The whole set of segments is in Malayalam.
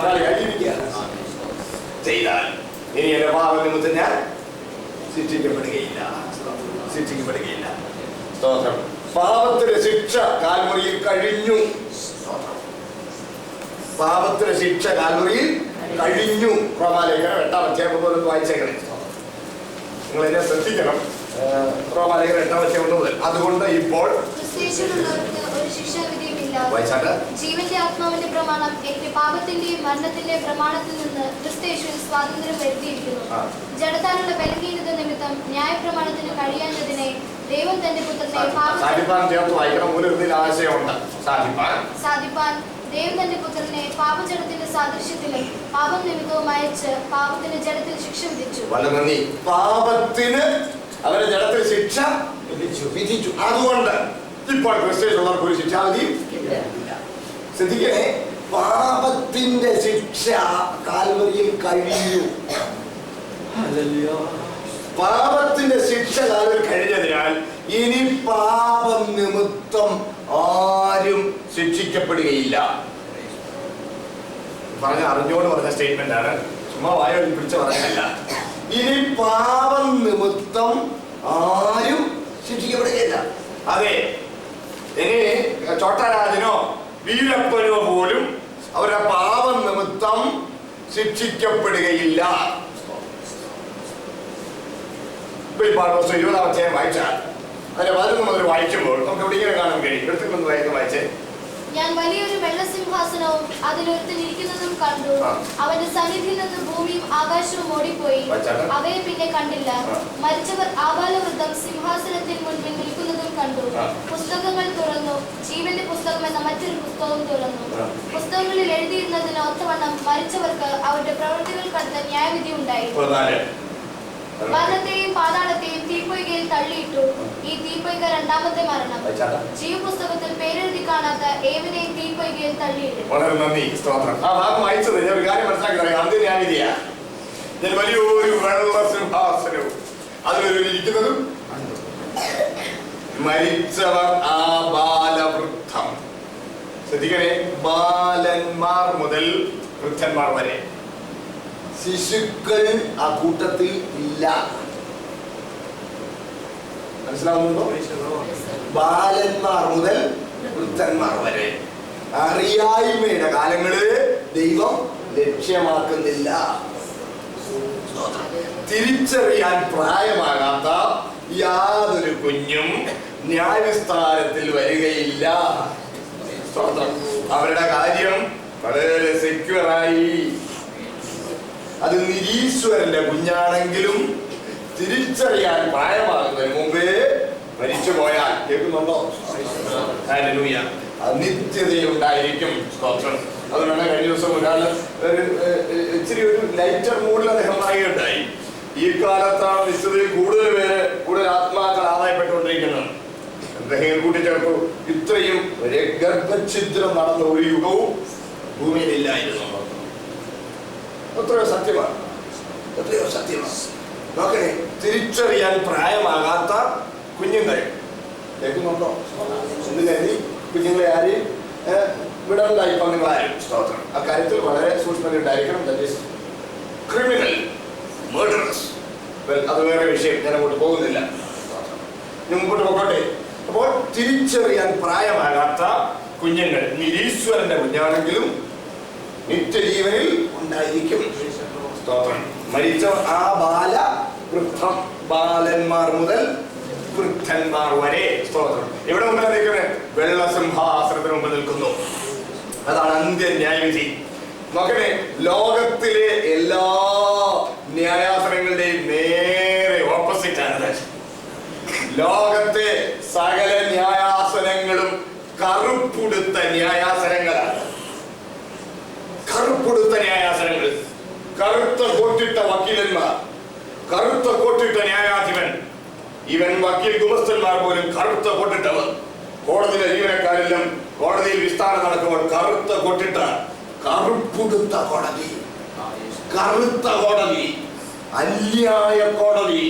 പങ്കാളിയായിരിക്കുക ചെയ്താൽ ഇനി എന്റെ പാപ നിമിത്തം ഞാൻ ശിക്ഷിക്കപ്പെടുകയില്ല. സ്തോത്രം. പാപത്തിന്റെ ശിക്ഷ കാൽവറിയിൽ കഴിഞ്ഞു. പാപത്തിന്റെ ശിക്ഷ കാൽവറിയിൽ കഴിഞ്ഞു. റോമാലേഖനം 8-ാം അധ്യായം മുതൽ വായിച്ചേക്കണേ. നിങ്ങൾ എന്നെ ശ്രദ്ധിക്കണം. റോമാലേഖനം 8-ാം അധ്യായം മുതൽ. അതുകൊണ്ട് ഇപ്പോൾ ജീവന്റെ ആത്മാവിന്റെ പ്രമാണം എന്റെ പാപത്തിന്റെയും മരണത്തിന്റെയും പ്രമാണത്തിൽ നിന്ന് ക്രിസ്തുയേശുവിൽ സ്വാതന്ത്ര്യം വരുത്തിയിരിക്കുന്നു. ജഡത്താനുള്ള ബലഹീനത നിമിത്തം ന്യായപ്രമാണത്തിന് കഴിയാഞ്ഞതിനെ ദൈവം തന്റെ പുത്രനെ സാധിപ്പാൻ ദൈവം തന്റെ പുത്രനെ പാപജടത്തിന്റെ സാദൃശ്യത്തിലും പാപം നിമിത്തവും അയച്ച് പാപത്തിന് ജഡത്തിൽ ശിക്ഷ വിധിച്ചു. പാപത്തിന് അവരെ ജഡത്തിൽ ശിക്ഷ വിധിച്ചു. അതുകൊണ്ട് ഇപ്പോൾ ക്രിസ്തുവിനുള്ളവർക്ക് ഒരു ശിക്ഷാവിധിയും ശ്രദ്ധിക്കണേ. പാപത്തിന്റെ ശിക്ഷ കാൽവരിയിൽ കഴിഞ്ഞു. പാപത്തിന്റെ ശിക്ഷ കാൽവരിയിൽ കഴിഞ്ഞതിനാൽ ഇനി പാപം നിമിത്തം ആരും ശിക്ഷിക്കപ്പെടുകയില്ല. പറഞ്ഞ അറിഞ്ഞോട് പറഞ്ഞ സ്റ്റേറ്റ്മെന്റ് ആണ്, ചുമ്മാ വായ പിടിച്ച പറഞ്ഞല്ല. ഇനി പാപം നിമിത്തം ആരും ശിക്ഷിക്കപ്പെടുകയില്ല. അതെ, ഇനി ചോട്ടരാജനോ വീരപ്പനോ പോലും അവരുടെ പാപം നിമിത്തം ശിക്ഷിക്കപ്പെടുകയില്ല. 20-ാം അധ്യായം വായിച്ചാൽ അതിന്റെ 11 മുതൽ വായിക്കുമ്പോൾ നമുക്ക് ഇവിടെ ഇങ്ങനെ കാണാൻ കഴിയും. എടുത്തുകൊണ്ട് വായിച്ചേ. ഞാൻ വലിയൊരു വെള്ളസിംഹാസനവും അതിലൊരുത്തനിരിക്കുന്നതും കണ്ടു. അവന്റെ സന്നിധിയിൽ നിന്ന് ഭൂമിയും ആകാശവും ഓടിപ്പോയി, അവയെ പിന്നെ കണ്ടില്ല. മരിച്ചവർ ആബാലവൃദ്ധം സിംഹാസനത്തിന് മുൻപിൽ നിൽക്കുന്നതും കണ്ടു. പുസ്തകങ്ങൾ തുറന്നു, ജീവന്റെ പുസ്തകം എന്ന മറ്റൊരു പുസ്തകവും തുറന്നു. പുസ്തകങ്ങളിൽ എഴുതിയിരുന്നതിന് ഒത്തവണ്ണം മരിച്ചവർക്ക് അവരുടെ പ്രവൃത്തികൾക്കടുത്ത ന്യായവിധി ഉണ്ടായി. മരണത്തെയും പാതാളത്തെയും തീപ്പൊയ്കയിൽ തള്ളിയിട്ടു. ഈ തീപ്പൊയ്ക രണ്ടാമത്തെ മരണം. ജീവപുസ്തകത്തിൽ പേരെഴുതി കാണാത്ത ഏവനെയും തീപ്പൊയ്കയിൽ തള്ളിയിട്ടു. വളരെ നന്ദി, സ്തോത്രം. ആ ഭാഗം വായിച്ചത് ഞാൻ ഒരു കാര്യം മനസ്സിലാക്കി പറയാം. അന്ത്യന്യായവിധിയാ. ഞാൻ വലിയൊരു വെള്ളസിംഹാസനവും അതിലൊരിക്കുന്നതും മരിച്ചവർ ആ ബാലവൃദ്ധം. ശ്രദ്ധിക്കണേ, ബാലന്മാർ മുതൽ വൃദ്ധന്മാർ വരെ. ശിശുക്കൾ ആ കൂട്ടത്തിൽ ഇല്ല. മനസ്സിലാവുന്നുണ്ടോ? ബാലന്മാർ മുതൽ വൃദ്ധന്മാർ വരെ. അറിയായ്മയുടെ കാലങ്ങള് ദൈവം ലക്ഷ്യമാക്കുന്നില്ല. തിരിച്ചറിയാൻ പ്രായമാകാത്ത യാതൊരു കുഞ്ഞും ന്യായവിസ്താരത്തിൽ വരികയില്ല. അവരുടെ കാര്യം വളരെ സെക്യൂറായി. അത് നിരീശ്വരന്റെ കുഞ്ഞാണെങ്കിലും തിരിച്ചറിയാൻ പ്രായമാകുന്നതിന് മുമ്പേ മരിച്ചു പോയാൽ, കേൾക്കുന്നുണ്ടോ? നിത്യതയുണ്ടായിരിക്കും. സ്തോത്രം. അതുകൊണ്ടാണ് കഴിഞ്ഞ ദിവസം ഒരാൾ ഇച്ചിരി ഒരു ലൈറ്റർ മൂഡിൽ അദ്ദേഹം പറയുകയുണ്ടായി. ഈ കാലത്താണ് നിശ്ചിതയിൽ കൂടുതൽ ആത്മാക്കൾ ആദായപ്പെട്ടുകൊണ്ടിരിക്കുന്നത്. അദ്ദേഹം കൂട്ടിച്ചേർത്തു, ഇത്രയും ഗർഭഛിദ്രം നടന്ന ഒരു യുഗവും ഭൂമിയിലില്ലായിരുന്നു. എത്രയോ സത്യമാണ്. നോക്കണേ, തിരിച്ചറിയാൻ പ്രായമാകാത്ത കുഞ്ഞുങ്ങൾ. കേൾക്കുന്നുണ്ടോ? എന്ന് കരുതി കുഞ്ഞുങ്ങളെ ആരെയും വിടണ്ടായി നിങ്ങളാരും. സ്തോത്രം. അക്കാര്യത്തിൽ വളരെ സൂക്ഷ്മത ഉണ്ടായിരിക്കണം. That is criminal murderous. അത് വേറെ വിഷയം, ഞാൻ അങ്ങോട്ട് പോകുന്നില്ല. മുമ്പോട്ട് പോകട്ടെ. അപ്പോൾ തിരിച്ചറിയാൻ പ്രായമാകാത്ത കുഞ്ഞുങ്ങൾ നിരീശ്വരന്റെ കുഞ്ഞാണെങ്കിലും നിത്യജീവനിൽ ഉണ്ടായിരിക്കും. സ്തോത്രം. മരിച്ച ആ ബാലവൃദ്ധം, ബാലന്മാർ മുതൽ വൃദ്ധന്മാർ വരെ. സ്തോത്രം. എവിടെ മുമ്പിൽ നിൽക്കുന്നത്? വെള്ളസിംഹാസനത്തിന് മുമ്പിൽ നിൽക്കുന്നു. അതാണ് അന്ത്യന്യായവിധി. നോക്കണേ, ലോകത്തിലെ എല്ലാ ന്യായാസനങ്ങളുടെയും നേരെ ഓപ്പോസിറ്റ് ആണ്. ലോകത്തെ സകല ന്യായാസനങ്ങളും കറുപ്പുടുത്ത ന്യായാസനങ്ങളാണ്. കറുപ്പുടുത്ത ന്യായാസനങ്ങൾ, കറുത്ത കോട്ടിട്ട വക്കീലന്മാർ, കറുത്ത കോട്ടിട്ട ന്യായാധിപൻ, ഇവൻ വക്കീൽ ഗുമസ്തന്മാർ പോലും കറുത്ത കോട്ടിട്ടവർ. കോടതിയിലെ ജീവനക്കാരെല്ലാം കോടതിയിൽ വിസ്താരം നടക്കുമ്പോൾ കറുത്ത കോട്ടിട്ട കറുപ്പുടുത്ത കോടതി, കറുത്ത കോടതി, അന്യായ കോടതി,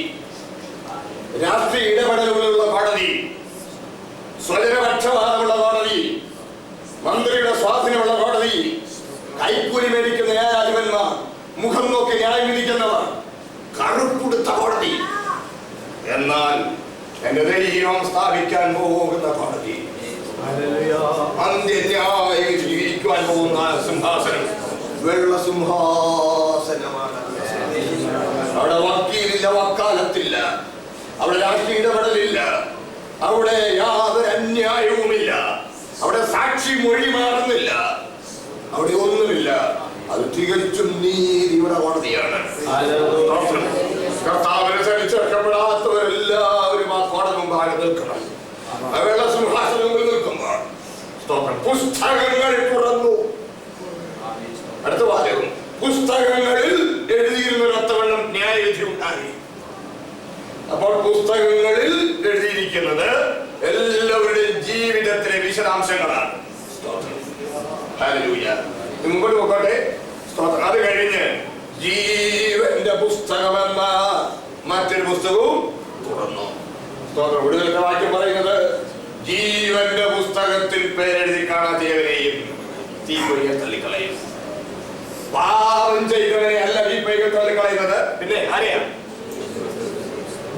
രാഷ്ട്രീയ ഇടപെടലുകളുള്ള കോടതി, സ്വജനപക്ഷപാതമുള്ള കോടതി, മന്ത്രിയുടെ സ്വാധീനമുള്ള കോടതി, കൈ കൈക്കൂലി മേടിക്കുന്ന ന്യായാധിപന്മാർ, മുഖം നോക്കി ന്യായം വിധിക്കുന്നവർ, കറുപ്പുടുത്ത കോടതി. എന്നാൽ എന്റെ ദൈവം സ്ഥാപിക്കാൻ പോകുന്ന കോടതി, അന്ത്യന്യായം ജീവിക്കുവാൻ പോകുന്ന സിംഹാസനം വെള്ള സിംഹാസനമാണ്. അവിടെ വക്കീലില്ല, വക്കാലത്തില്ല, അവിടെ രാഷ്ട്രീയ ഇടപെടലില്ല, അവിടെ യാതൊരു അന്യായവുമില്ല, അവിടെ സാക്ഷി മൊഴി മാറുന്നില്ല, അവിടെ ഒന്നുമില്ല. അത് തികച്ചും നീതിയുടെ കോടതിയാണ്. കർത്താവിനനുസരിച്ച് രക്ഷപ്പെടാത്തവരെല്ലാവരും ആ കോടതി മുമ്പാകെ നിൽക്കണം. വെള്ള സിംഹാസനങ്ങളിൽ നിൽക്കുമ്പോൾ പുസ്തകങ്ങൾ തുറന്നു. അടുത്ത വാചകം, പുസ്തകങ്ങളിൽ എഴുതിയിരുന്നൊരൊത്തവണ്ണം ന്യായവിധി ഉണ്ടായി. അപ്പോൾ പുസ്തകങ്ങളിൽ എഴുതിയിരിക്കുന്നത് എല്ലാവരുടെയും ജീവിതത്തിലെ വിശദാംശങ്ങളാണ്. ഹല്ലേലൂയ. മുമ്പോട്ട് പോകട്ടെ. അത് കഴിഞ്ഞ് ജീവന്റെ പുസ്തകമെന്ന മറ്റൊരു പുസ്തകവും തുറന്നു. വിടുതലിന്റെ വാക്യം പറയുന്നത്, ജീവന്റെ പുസ്തകത്തിൽ പേരെഴുതി കാണാത്തവരെയും തീപ്പൊയ്യെ തള്ളിക്കളയും. പാപം ചെയ്തവരെ അല്ല തീപ്പൊയ്യെ തള്ളിക്കളയുന്നത്, പിന്നെ ആരെയാ?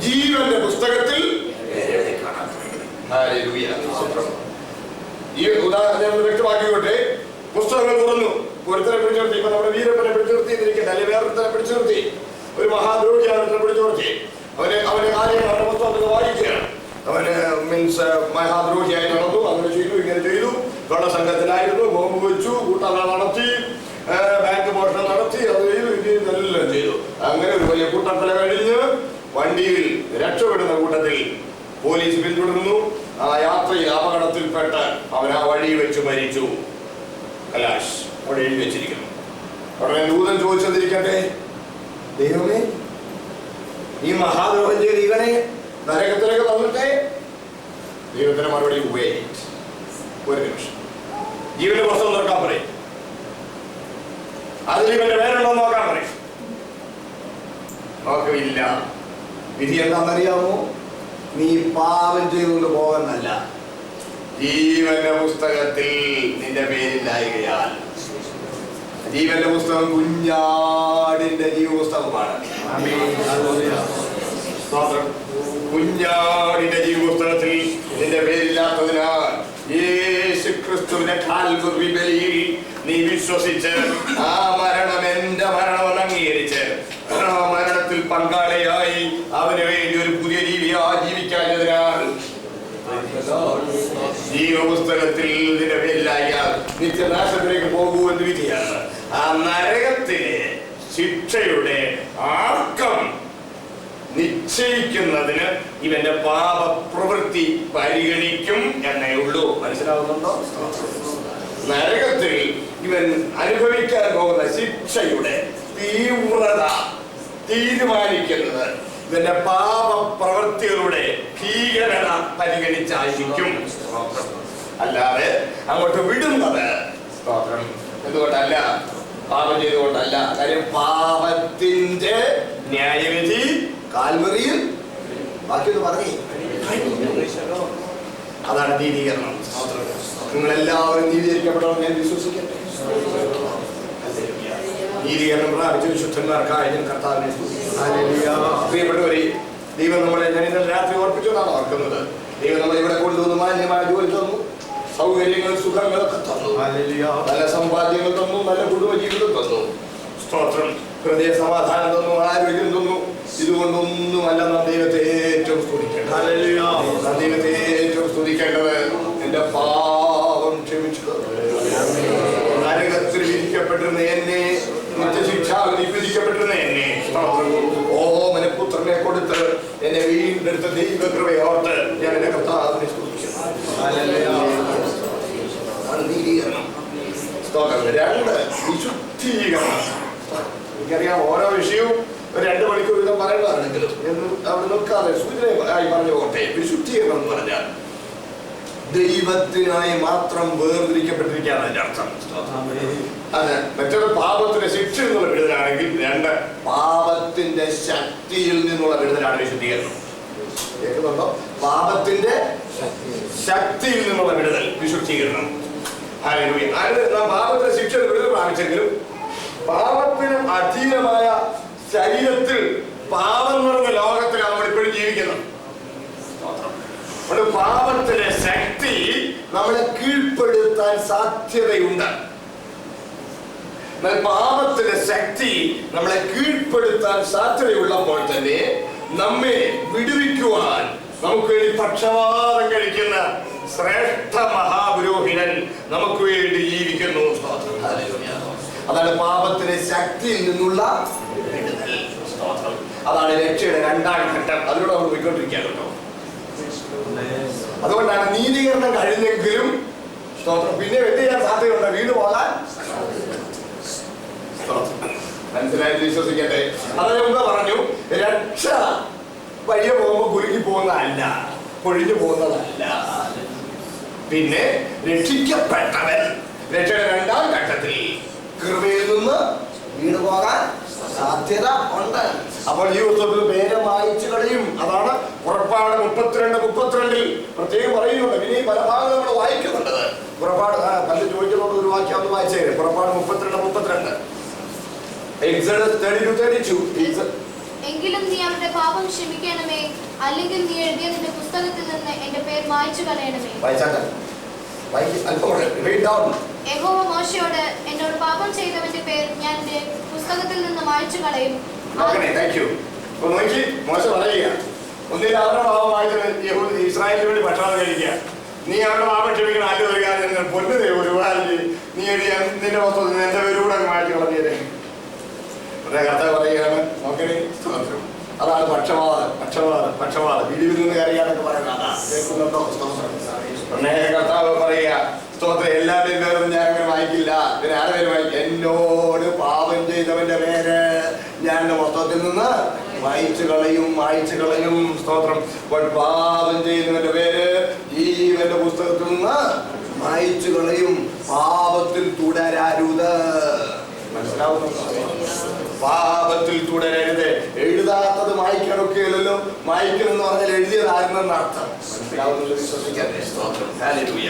ജീവന്റെ പുസ്തകത്തിൽ പേരെഴുതി കാണാത്തവരെ. ഹല്ലേലൂയ. ഈ ഉദാഹരണം വ്യക്തമാക്കിക്കോട്ടെ. പുസ്തകങ്ങൾ തുറന്നു. ഒരുത്തനെ പിടിച്ചു നിർത്തി. ഇപ്പൊ നമ്മുടെ വീരപ്പനെ പിടിച്ചു നിർത്തിയിരിക്കട്ടെ, അല്ലെങ്കിൽ വേറൊരുത്തനെ പിടിച്ചു നിർത്തി. ഒരു മഹാദ്രോഹിയാണ് പിടിച്ചു നിർത്തി. അവന്റെ കാര്യങ്ങൾ അവന്റെ പുസ്തകത്തിൽ വായിക്കുകയാണ്. അവന് മീൻസ് മഹാദ്രോഹിയായി നടന്നു, അങ്ങനെ ചെയ്തു, ഇങ്ങനെ ചെയ്തു, കള്ളസംഘത്തിലായിരുന്നു, ബോംബ് വെച്ചു, കൂട്ടങ്ങൾ നടത്തി, ബാങ്ക് മോഷണം നടത്തി, അത് ചെയ്തു, ഇതെല്ലാം ചെയ്തു. അങ്ങനെ ഒരു വലിയ കൂട്ടക്കൊല കഴിഞ്ഞ് വണ്ടിയിൽ രക്ഷപ്പെടുന്ന കൂട്ടത്തിൽ പോലീസ് പിന്തുടർന്നു. ആ യാത്രയിൽ അപകടത്തിൽപ്പെട്ട് അവൻ ആ വഴി വെച്ച് മരിച്ചു. കലാശ് അവിടെ എഴുതി വെച്ചിരിക്കുന്നു. ഉടനെ ദൂതൻ ചോദിച്ചതിരിക്കട്ടെ, ദൈവമേ, ഈ മഹാദ്രോഹം ചെയ്ത് ഇവനെ നരകത്തിലേക്ക് തന്നിട്ടേ? ദൈവത്തിന് മറുപടി, ഒരു നിമിഷം, ജീവന്റെ പുസ്തകം നോക്കാൻ പറയും, അതിൽ ഇവന്റെ പേരുണ്ടോ നോക്കാൻ പറയും. നോക്കില്ല. വിധി എന്താണെന്നറിയാമോ? നീ പാപം ചെയ്തുകൊണ്ട് പോകാനല്ല, ജീവന്റെ പുസ്തകത്തിൽ നിന്റെ പേരില്ലായകയാൽ. ജീവന്റെ പുസ്തകം കുഞ്ഞാടിന്റെ ജീവപുസ്തകമാണ്. കുഞ്ഞാടിന്റെ ജീവപുസ്തകത്തിൽ നിന്റെ പേരില്ലാത്തതിനാൽ യേശു ക്രിസ്തുവിന്റെ കാൽവരി ബലിയിൽ നീ വിശ്വസിച്ച് ആ മരണം എന്റെ മരണമെന്ന് അംഗീകരിച്ച് ആ മരണത്തിൽ പങ്കാളിയായി അവന് വേണ്ടി ഒരു പുതിയ ജീവിയായി ജീവിക്കാത്തതിനാൽ ജീവപുസ്തകത്തിൽ നിന്റെ പേരിലായാൽ നിത്യനാശത്തിലേക്ക് പോകൂ എന്ന് വിധിയാണ്. ആ നരകത്തിലെ ശിക്ഷയുടെ ആർക്കം നിശ്ചയിക്കുന്നതിന് ഇവന്റെ പാപപ്രവൃത്തി പരിഗണിക്കും എന്നേ ഉള്ളൂ. മനസ്സിലാവുന്നുണ്ടോ? നരകത്തിൽ ഇവൻ അനുഭവിക്കാൻ പോകുന്ന ശിക്ഷയുടെ തീവ്രത തീരുമാനിക്കുന്നത് ഇവന്റെ പാപപ്രവൃത്തികളുടെ ഭീകരത പരിഗണിച്ചായിരിക്കും. അല്ലാതെ അങ്ങോട്ട് വിടുന്നത് എന്തുകൊണ്ടല്ല, പാപം ചെയ്തുകൊണ്ടല്ല. കാര്യം പാപത്തിന്റെ ന്യായവിധി കാൽവറിയിൽ ബാക്കിയൊന്ന് പറഞ്ഞേ. അതാണ് നീതീകരണം. നിങ്ങളെല്ലാവരും നീതീകരിക്കപ്പെടണം ഞാൻ വിശ്വസിക്കട്ടെ. നീതീകരണം പ്രാപിച്ച വിശുദ്ധന്മാർക്കായി ഞാൻ കർത്താവിനെ പ്രിയപ്പെട്ടവരെ, ദൈവം നമ്മളെ ഞാൻ ഇന്നലെ രാത്രി ഓർപ്പിച്ചതാണ് ഓർക്കുന്നത്. ദൈവം നമ്മളെ ഇവിടെ കൊണ്ടുവന്ന് മാന്യമായ ജോലി തന്നു, സൗകര്യങ്ങൾ സുഖങ്ങളൊക്കെ തന്നു, നല്ല സമ്പാദ്യങ്ങൾ തന്നു, നല്ല കുടുംബജീവിതം തന്നു, സ്തോത്രം, ഹൃദയ സമാധാനം തന്നു, ആരോഗ്യം തന്നു. ഇതുകൊണ്ടൊന്നുമല്ല നാം ദൈവത്തെ ഏറ്റവും സ്തുതിക്കേണ്ടത്. ദൈവത്തെ ഏറ്റവും സ്തുതിക്കേണ്ടത് എന്റെ പാപം ക്ഷമിച്ചത്, നരകത്തിൽ വിധിക്കപ്പെട്ടിരുന്ന എന്നെ, നിത്യശിക്ഷാവിധി വിധിക്കപ്പെട്ടിരുന്ന എന്നെ ഓമന പുത്രനെ കൊടുത്ത് എന്നെ വീണ്ടെടുത്ത ദൈവകൃപയെ ഓർത്ത് ഞാൻ എന്റെ കർത്താവിനെ സ്തുതിക്കുന്നു. നീതീകരണം. രണ്ട്, വിശുദ്ധീകരണം. എനിക്കറിയാം ഓരോ വിഷയവും 2 മണിക്കൂർ വീതം പറയുന്നതാണെങ്കിലും അവിടെ നിൽക്കാതെ സൂചനയായി പറഞ്ഞു പോകട്ടെ. വിശുദ്ധീകരണം എന്ന് പറഞ്ഞാൽ ദൈവത്തിനായി മാത്രം വേർതിരിക്കപ്പെട്ടിരിക്കുകയാണ് അതിന്റെ അർത്ഥം. അത് മറ്റൊരു പാപത്തിന്റെ ശിക്ഷ എന്നുള്ള വിടുതലാണെങ്കിൽ, 2 പാപത്തിന്റെ ശക്തിയിൽ നിന്നുള്ള വിടുതലാണ് വിശുദ്ധീകരണം. കേൾക്കുന്നുണ്ടോ? പാപത്തിന്റെ ശക്തിയിൽ നിന്നുള്ള വിടുതൽ വിശുദ്ധീകരണം. നാം പാപത്തിന് ശിക്ഷ വിടുതൽ പ്രാപിച്ചെങ്കിലും പാപത്തിന് അധീനമായ ശരീരത്തിൽ പാപം നിറഞ്ഞ ലോകത്തിലാണ് നമ്മൾ ഇപ്പോഴും ജീവിക്കുന്നത്. പാപത്തിന്റെ ശക്തി നമ്മളെ കീഴ്പ്പെടുത്താൻ സാധ്യതയുണ്ട്. പാപത്തിന്റെ ശക്തി നമ്മളെ കീഴ്പ്പെടുത്താൻ സാധ്യതയുള്ളപ്പോൾ തന്നെ നമ്മെ വിടുവിക്കുവാൻ നമുക്ക് വേണ്ടി പക്ഷപാതം കഴിക്കുന്ന ശ്രേഷ്ഠ മഹാപുരോഹിതൻ നമുക്ക് വേണ്ടി ജീവിക്കുന്നു. അതാണ് പാപത്തിന്റെ ശക്തിയിൽ നിന്നുള്ള വിടുതൽ. അതാണ് രക്ഷയുടെ രണ്ടാം ഘട്ടം. അതിലൂടെ നമ്മൾ പോയിക്കൊണ്ടിരിക്കുകയാണ് കേട്ടോ. അതുകൊണ്ടാണ് നീതീകരണം കഴിഞ്ഞെങ്കിലും പിന്നെ ചെയ്യാൻ സാധ്യതയുണ്ട്, വീട് പോകാൻ. മനസ്സിലായി വിശ്വസിക്കട്ടെ. അതായത് മുമ്പ് പറഞ്ഞു, രക്ഷ വഴിയെ പോകുമ്പോ കുലുങ്ങി പോകുന്നതല്ല, പൊഴിഞ്ഞു പോകുന്നതല്ല. പിന്നെ രക്ഷിക്കപ്പെട്ടവൻ രക്ഷയുടെ രണ്ടാം ഘട്ടത്തിൽ കൃപയിൽ നിന്ന് വീട് പോകാൻ സാധ്യത ഉണ്ട്. അപ്പോൾ ഈ പുസ്തകത്തിൽ പേര് വായിച്ചു കളയും. അതാണ് പുറപ്പാട് 32 പ്രത്യേകം പറയുന്നുണ്ട്. പിന്നെ ഈ പല ഭാഗങ്ങൾ നമ്മൾ വായിക്കുന്നുണ്ട്. പുറപ്പാട് പണ്ട് ചോദിക്കുന്നോണ്ട് ഒരു വാക്യം ഒന്ന് വായിച്ചേ. പുറപ്പാട് 32 എക്സോഡസ് 32. എങ്കിലും നീ അവരുടെ പാപം ക്ഷമിക്കണമേ, അല്ലെങ്കിൽ നീ എഴുതിയതിന്റെ പുസ്തകത്തിൽ നിന്ന് എന്റെ പേര് മായ്ച്ചു കളയണമേ. യഹോവ മോശയോട്, എന്നോട് പാപം ചെയ്തവന്റെ പേർ ഞാൻ എന്റെ പുസ്തകത്തിൽ നിന്ന് മായ്ച്ചു കളയും. മോശ പറയുക, ഒന്നിൽ അവരുടെ പാപം വായിച്ചത് ഇസ്രായേലിന് വേണ്ടി ഭക്ഷണം കഴിക്കുക. നീ അവരുടെ പാപം ക്ഷമിക്കണം. ആദ്യം ഒരു കാര്യം, പൊന്നു ദൈവം ഒരുപാട് നീ നിന്റെ പുസ്തകത്തിൽ എന്റെ പേരൂടെ മായ്ച്ചു കളഞ്ഞേരെ. കർത്താവ് പറയുകയാണ്, നോക്കണേ, അതാണ് പക്ഷപാതം വിടിവിൽ നിന്ന് കറിയാന്നൊക്കെ പറയുന്നത്. കർത്താവ് പറയുക, സ്തോത്രം, എല്ലാവരുടെയും പേരൊന്നും ഞാൻ അങ്ങനെ വായിക്കില്ല. പിന്നെ ആരുടെ പേര് വായിക്കും? എന്നോട് പാപം ചെയ്തവന്റെ പേര് ഞാൻ എന്റെ പുസ്തകത്തിൽ നിന്ന് മായ്ച്ചു കളയും. സ്തോത്രം. പാപം ചെയ്യുന്നവന്റെ പേര് ജീവന്റെ പുസ്തകത്തിൽ നിന്ന് മായ്ച്ചു കളയും. പാപത്തിൽ തുടരരുത്. പാപത്തിൽ തുടരരുത്. എഴുതാത്തത് മായ്ക്കണമൊക്കെയല്ലോ. മായ്ക്കണമെന്ന് പറഞ്ഞാൽ എഴുതിയതായിരുന്നെന്ന് അർത്ഥം. മനസ്സിലാവുന്നത് വിശ്വസിക്കട്ടെ. സ്തോത്രം. ഹല്ലേലൂയ.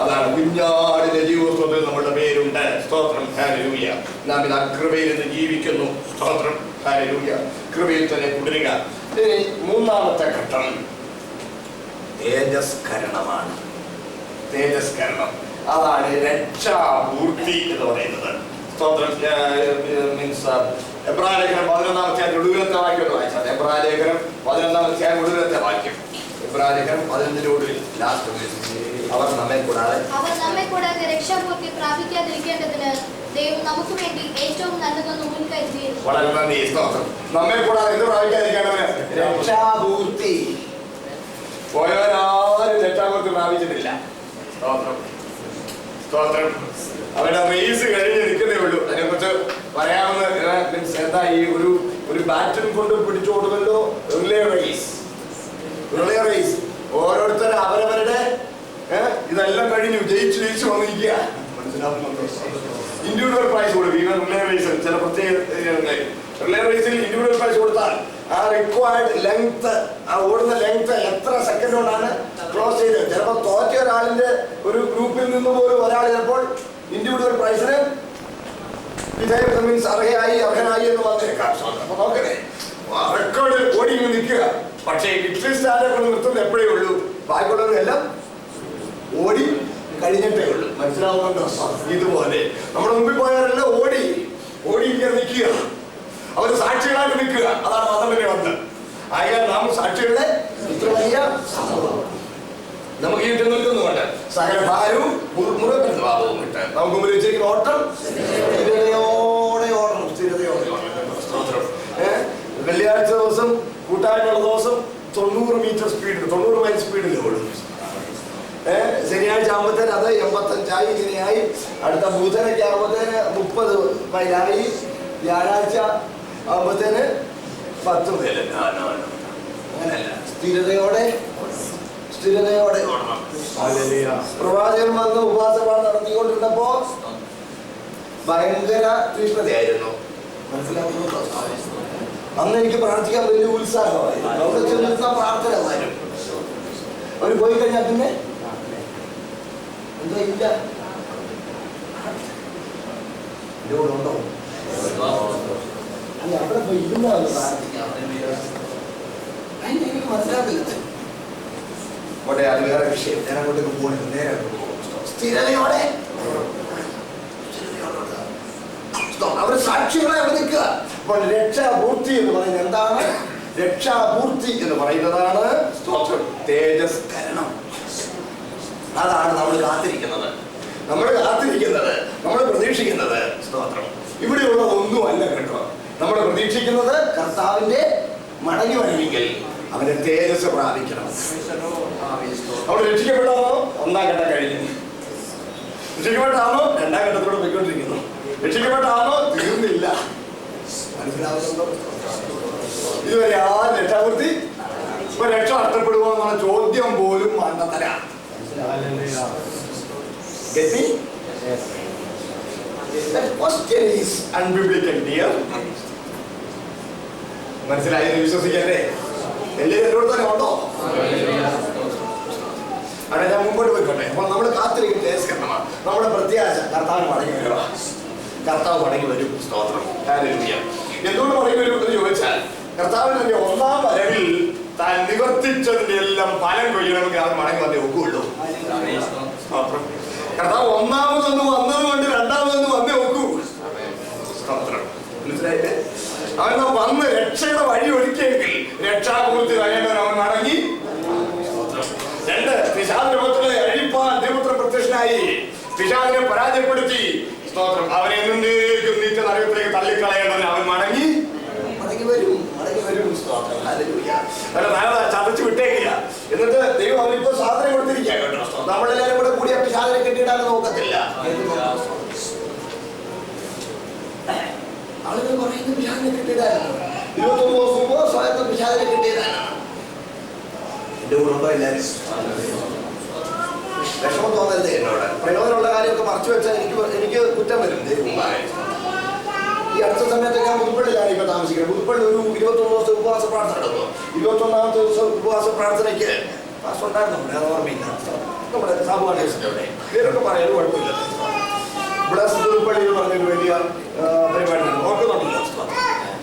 അതാണ് കുഞ്ഞാടിന്റെ ജീവിതത്തിൽ നമ്മുടെ പേരുണ്ട്. സ്തോത്രം. ഹല്ലേലൂയ. നാം ഇത് കൃപയിൽ നിന്ന് ജീവിക്കുന്നു. സ്തോത്രം. ഹല്ലേലൂയ. കൃപയിൽ തന്നെ തുടരുക. ഇനി മൂന്നാമത്തെ ഘട്ടം തേജസ്കരണമാണ്. അതാണ് രക്ഷാപൂർത്തി എന്ന് പറയുന്നത്. സ്തോത്രം. മീൻസ് എബ്രായലേഖനം 11 ഒടുവിലത്തെ വാക്യം ഒന്ന് വായിച്ചാൽ. എബ്രായലേഖനം 11 ഒടുവിലത്തെ വാക്യം. എബ്രായലേഖനം 11 ഒടുവിൽ ലാസ്റ്റ്, അവർ നമ്മെ കൂടാതെ രക്ഷാപൂർത്തി പ്രാപിക്കാതിരിക്കേണ്ടതിന് ദൈവം നമുക്ക് വേണ്ടി ഏറ്റവും നല്ലതൊന്ന് മുൻകരുതി. വളരെ നന്ദി. സ്തോത്രം. നമ്മെ കൂടാതെ എന്ത് പ്രാപിക്കാതിരിക്കേണ്ടതിന്? രക്ഷാപൂർത്തി. പോയവരാരും രക്ഷാപൂർത്തി പ്രാപിച്ചിട്ടില്ല. സ്തോത്രം. അവരുടെ റേസ് കഴിഞ്ഞ് നിൽക്കുന്നേ ഉള്ളൂ. അതിനെക്കുറിച്ച് പറയാമെന്ന് മീൻസ് എന്താ, ഈ ഒരു ബാറ്റും കൊണ്ട് പിടിച്ചോടുമല്ലോ. Relay raise. ഓരോരുത്തർ അവരവരുടെ ഇതെല്ലാം കഴിഞ്ഞു ജയിച്ചു വന്നിരിക്കുക. മനസ്സിലാവുന്നുണ്ടോ? ഇൻഡിവിജ്വൽ പ്രൈസ് കൊടുക്കും. ഇവൻ റിലേ റേസിൽ ചില പ്രത്യേക റിലേ റേസിൽ ഇൻഡിവിജ്വൽ പ്രൈസ് കൊടുത്താൽ ആ റിക്വയർഡ് ലെങ്ത്, ആ ഓടുന്ന ലെങ്ത് എത്ര സെക്കൻഡ് കൊണ്ടാണ് ക്ലോസ് ചെയ്തത്. ചിലപ്പോൾ തോറ്റ ഒരാളിന്റെ ഒരു ഗ്രൂപ്പിൽ നിന്ന് പോലും ഒരാൾ ചിലപ്പോൾ ഇൻഡിവിജ്വൽ പ്രൈസിന് മീൻസ് അർഹനായി എന്ന് പറഞ്ഞേക്കാം. അപ്പൊ നോക്കണേ, റെക്കോർഡ് ഓടി നിൽക്കുക. പക്ഷേ വിക്ടറി സ്റ്റാറെ കൊണ്ട് നിർത്തുന്നത് എപ്പോഴേ ഉള്ളൂ. ബാക്കിയുള്ളവരെല്ലാം ഓടി കഴിഞ്ഞിട്ടേ ഉള്ളൂ. മനസ്സിലാവുന്നുണ്ടോ? ഇതുപോലെ നമ്മുടെ മുമ്പിൽ പോയവരെല്ലാം ഓടി ഇങ്ങനെ നിൽക്കുക. അവർ സാക്ഷികളായിട്ട് നിൽക്കുക. അതാണ് മതത്തിന്റെ വന്ന്. ആയാൽ നാം സാക്ഷികളുടെ ഇത്ര വലിയ നമുക്ക് ഈ നിൽക്കുന്നുണ്ട്. സകല ഭാരവും മുറുകെട്ടും ഇട്ട് നമുക്ക് മുമ്പിൽ വെച്ചിരിക്കുന്ന ഓട്ടം സ്ഥിരതയോടെ ഓടണം. വെള്ളിയാഴ്ച ദിവസം കൂട്ടായിട്ടുള്ള ദിവസം 90 മീറ്റർ സ്പീഡിൽ 90 മൈൽ സ്പീഡിൽ ഓടും. ശനിയാഴ്ച ആകുമ്പോഴത്തേന് അത് 85 ഇങ്ങനെയായി. അടുത്ത ബുധനൊക്കെ ആകുമ്പോഴത്തേന് 30 മൈലായി. വ്യാഴാഴ്ച ആകുമ്പോഴത്തേന് 10 മൈൽ. അങ്ങനല്ല, സ്ഥിരതയോടെ ഓടണം. പ്രവാചകൻ വന്ന് ഉപവാസപാഠം നടത്തിക്കൊണ്ടിരുന്നപ്പോ ഭയങ്കര തീഷ്ണതയായിരുന്നു. മനസ്സിലാവുന്നുണ്ടോ? അന്ന് എനിക്ക് പ്രാർത്ഥിക്കാൻ വലിയ ഉത്സാഹമായി. അവിടെ ചെന്നിരുന്ന പ്രാർത്ഥന വരും. അവർ പോയി കഴിഞ്ഞാൽ പിന്നെ എന്താ ഇല്ല. ഇവിടെ ഉണ്ടോ? അല്ല അവിടെ പോയി ഇരുന്നാണ് പ്രാർത്ഥിക്കാം. എനിക്ക് മനസ്സിലാക്കില്ല. പോട്ടെ, അത് വേറെ വിഷയം. ഞാൻ അങ്ങോട്ടേക്ക് പോകുന്നു. നേരെ സ്ഥിരതയോടെ അവർ സാക്ഷികളെ അവിടെ നിൽക്കുക. അപ്പോൾ രക്ഷാപൂർത്തി എന്ന് പറയുന്നത് എന്താണ്? രക്ഷാപൂർത്തി എന്ന് പറയുന്നതാണ് സ്തോത്രം, തേജസ്കരണം. അതാണ് നമ്മൾ കാത്തിരിക്കുന്നത്, നമ്മൾ പ്രതീക്ഷിക്കുന്നത്. സ്തോത്രം, ഇവിടെയുള്ളതൊന്നും അല്ല കേട്ടോ. നമ്മൾ പ്രതീക്ഷിക്കുന്നത് കർത്താവിന്റെ മടങ്ങി വരണമെങ്കിൽ അവന്റെ തേജസ് പ്രാപിക്കണം. അവിടെ രക്ഷിക്കപ്പെടാമോ? ഒന്നാം ഘട്ടം കഴിഞ്ഞു. രക്ഷിക്കപ്പെട്ടാണോ? രണ്ടാം ഘട്ടത്തോടെ പോയിക്കൊണ്ടിരിക്കുന്നു. രക്ഷിക്കപ്പെട്ടാണോ? തീർന്നില്ല. മനസ്സിലാവുന്നുണ്ടോ? ഇതുവരെ ആ രക്ഷാപൂർത്തി. ഇപ്പൊ രക്ഷ നഷ്ടപ്പെടുമോ എന്നുള്ള ചോദ്യം പോലും മണ്ടത്തര. മനസ്സിലായെന്ന് വിശ്വസിക്കല്ലേ? എല്ലാവരും തന്നെ ഉണ്ടോ? അവിടെ ഞാൻ മുമ്പോട്ട് പോയിക്കോട്ടെ. അപ്പോൾ നമ്മൾ കാത്തിരിക്കും തേജസ്കരണമാണ്. നമ്മുടെ പ്രത്യാശ കർത്താവ് മടങ്ങി വരിക. കർത്താവ് മടങ്ങി വരും. സ്തോത്രം. എന്തുകൊണ്ട് മടങ്ങി വരും എന്ന് ചോദിച്ചാൽ, കർത്താവിന്റെ ഒന്നാം വരവിൽ താൻ നിവർത്തിച്ചതിന്റെ എല്ലാം ഫലം കൊയ്യണമെങ്കിൽ അവൻ മടങ്ങി വന്നേ ഒക്കുള്ളൂ. കർത്താവ് ഒന്നാമതൊന്ന് വന്നതുകൊണ്ട് രണ്ടാമതൊന്ന് വന്നേ ഒക്കൂ. സ്തോത്രം. മനസ്സിലായില്ലേ? അവൻ വന്ന് രക്ഷയുടെ വഴി ഒരുക്കിയെങ്കിൽ രക്ഷാപൂർത്തി കഴിയേണ്ടവൻ അവൻ മടങ്ങി. രണ്ട്, പിശാചിന്റെ പുത്രനെ അഴിപ്പാൻ ദൈവപുത്രൻ പ്രത്യക്ഷനായി പിശാചിനെ പരാജയപ്പെടുത്തി. സ്തോത്രം. അവനെ എന്നേക്കും നിത്യനരകത്തിലേക്ക് തള്ളിക്കളയേണ്ടവൻ അവൻ മടങ്ങി വരും. ചതച്ചു വിട്ടേക്കില്ല. എന്നിട്ട് ദൈവം അവനിപ്പോ സാധനം കൊടുത്തിരിക്കുക കേട്ടോ. നമ്മളെല്ലാരും കൂടെ കൂടി പിശാചിനെ കെട്ടിയിടാൻ നോക്കത്തില്ല. ആളുകൾ പറയുന്നത് പിശാചിനെ കെട്ടിയിടാനാണ്. 21 ദിവസം മുമ്പ് സ്വയത്ത് പിശാചിനെ കെട്ടിയിടാനാണ്. എന്റെ കൂടെ ഉണ്ടോ എല്ലാവരും? വിഷമം തോന്നരുത് എന്നോട്. പ്രയോജനമുള്ള കാര്യമൊക്കെ മറച്ചു വെച്ചാൽ എനിക്ക് കുറ്റം വരും. ഈ അടുത്ത സമയത്ത് ഞാൻ പുതുപ്പള്ളിയിലാണ് ഇപ്പൊ താമസിക്കുന്നത്. പുതുപ്പള്ളി ഒരു 21 ദിവസം ഉപവാസ പ്രാർത്ഥന നടന്നു. 21ാമത്തെ ദിവസം ഉപവാസ പ്രാർത്ഥനയ്ക്ക് ഉണ്ടായിരുന്നു. അത് ഓർമ്മയില്ല. നമ്മുടെ സാബുവാനേഴ്സിന്റെ അവിടെ പേരൊക്കെ പറയാനും കുഴപ്പമില്ല. ഇവിടെ പുതുപ്പള്ളി എന്ന് പറഞ്ഞൊരു വലിയ പരിപാടി ഓർക്കുന്നുണ്ടല്ലോ.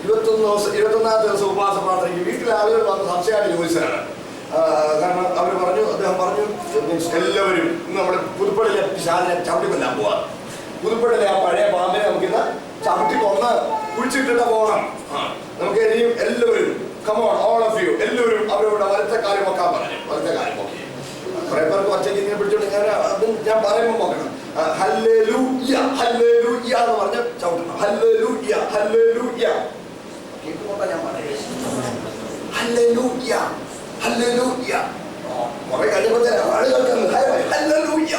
21ാമത്തെ ദിവസം ഉപവാസ പ്രാർത്ഥനയ്ക്ക് വീട്ടിലെ ആളുകൾ വന്ന് സംശയമായിട്ട് ചോദിച്ചതാണ്. കാരണം അവർ പറഞ്ഞു, അദ്ദേഹം പറഞ്ഞു, എല്ലാവരും നമ്മുടെ പുതുപ്പള്ളിയിലെ പിശാചിനെ ചവിട്ടി കൊല്ലാൻ പോവാ. പുതുപ്പള്ളിയിലെ ആ പഴയ പാമ്പിനെ നമുക്കിന്ന് ചവിട്ടി കൊന്ന് കുഴിച്ചിട്ടിട്ട് പോകണം. നമുക്ക് ഇനിയും എല്ലാവരും കമോൺ ഓൾ ഓഫ് യു എല്ലാവരും അവരുടെ വലത്തെ കാര്യം വെക്കാൻ പറഞ്ഞു. വലത്തെ കാര്യം നോക്കി കുറെ പേർക്ക് ഒറ്റയ്ക്ക് ഇങ്ങനെ പിടിച്ചോണ്ട് ഞാൻ പറയുമ്പോൾ നോക്കണം. ഹല്ലേലൂയ ഹല്ലേലൂയ എന്ന് പറഞ്ഞ് ചവിട്ടണം. ഹല്ലേലൂയ ഹല്ലേലൂയ കേൾക്കുമ്പോട്ടാ ഞാൻ പറയുന്നത്. ഹല്ലേലൂയ ഹല്ലേലൂയ കുറെ കഴിയുമ്പോൾ ആളുകൾക്ക് ഹല്ലേലൂയ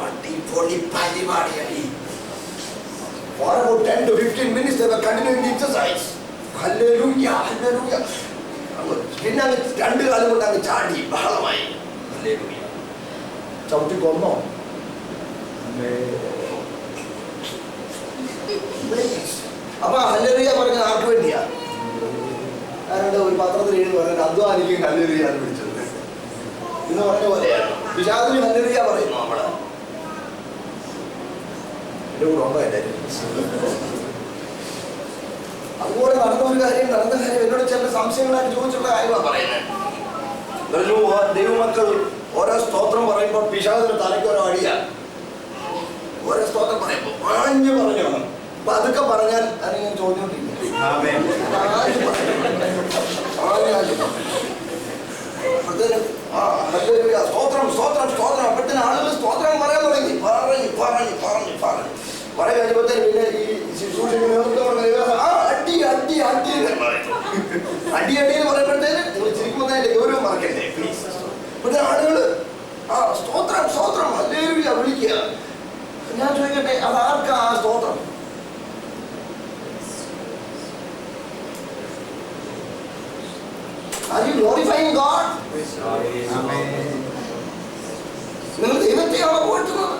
അടിപൊളി പരിപാടിയായി. For about 10 to 15 minutes they were continuing the exercise. Hallelujah, hallelujah. പിന്നെ അങ്ങ് രണ്ട് കാലം കൊണ്ട് അങ്ങ് ചാടി ബഹളമായി. ഹല്ലേലൂയ ചവിട്ടി കൊന്നോ? അപ്പൊ ഹല്ലേലൂയ പറഞ്ഞത് ആർക്ക് വേണ്ടിയാ? ആരുടെ ഒരു പത്രത്തിൽ എഴുതി പറഞ്ഞാൽ അധ്വാനിക്കും ഹല്ലേലൂയാണ് വിളിച്ചത് എന്ന് പറഞ്ഞ പോലെയാണ്. പിശാചിന് ഹല്ലേലൂയ പറയുന്നു. നമ്മള് എന്റെ കൂടെ ഉണ്ടോ എല്ലാവരും? അതുപോലെ നടന്ന കാര്യം എന്നോട് ചില സംശയങ്ങളായിട്ട് ചോദിച്ചുള്ള കാര്യമാണ് പറയുന്നത്. ദൈവമക്കൾ ഓരോ സ്തോത്രം പറയുമ്പോൾ പിശാചിന്റെ തലയ്ക്ക് ഓരോ അടിയാ. ഓരോ സ്തോത്രം പറയുമ്പോൾ ആഞ്ഞു പറഞ്ഞു വേണം. അപ്പൊ അതൊക്കെ പറഞ്ഞാൽ അതിങ്ങനെ ചോദ്യോട്ടില്ല. സ്തോത്രം സ്തോത്രം സ്തോത്രം അപ്പോഴത്തേന് ആളുകൾ സ്തോത്രം പറയാൻ തുടങ്ങി. കുറെ കഴിയുമ്പോഴത്തേന് പിന്നെ ഈ ശുശ്രൂഷയ്ക്ക് അടി അടി അടി അടി അടി എന്ന് പറയുമ്പോഴത്തേന് നിങ്ങൾ ചിരിക്കുമ്പോൾ അതിന്റെ ഗൗരവം മറക്കണ്ടേ പ്ലീസ്. പക്ഷെ ആളുകൾ സ്തോത്രം സ്തോത്രം ഹല്ലേലൂയ വിളിക്കുക. ഞാൻ ചോദിക്കട്ടെ, അതാർക്കാ ആ സ്തോത്രം? Are you glorifying God? നിങ്ങൾ ദൈവത്തെയാണോ പോറ്റുന്നത്?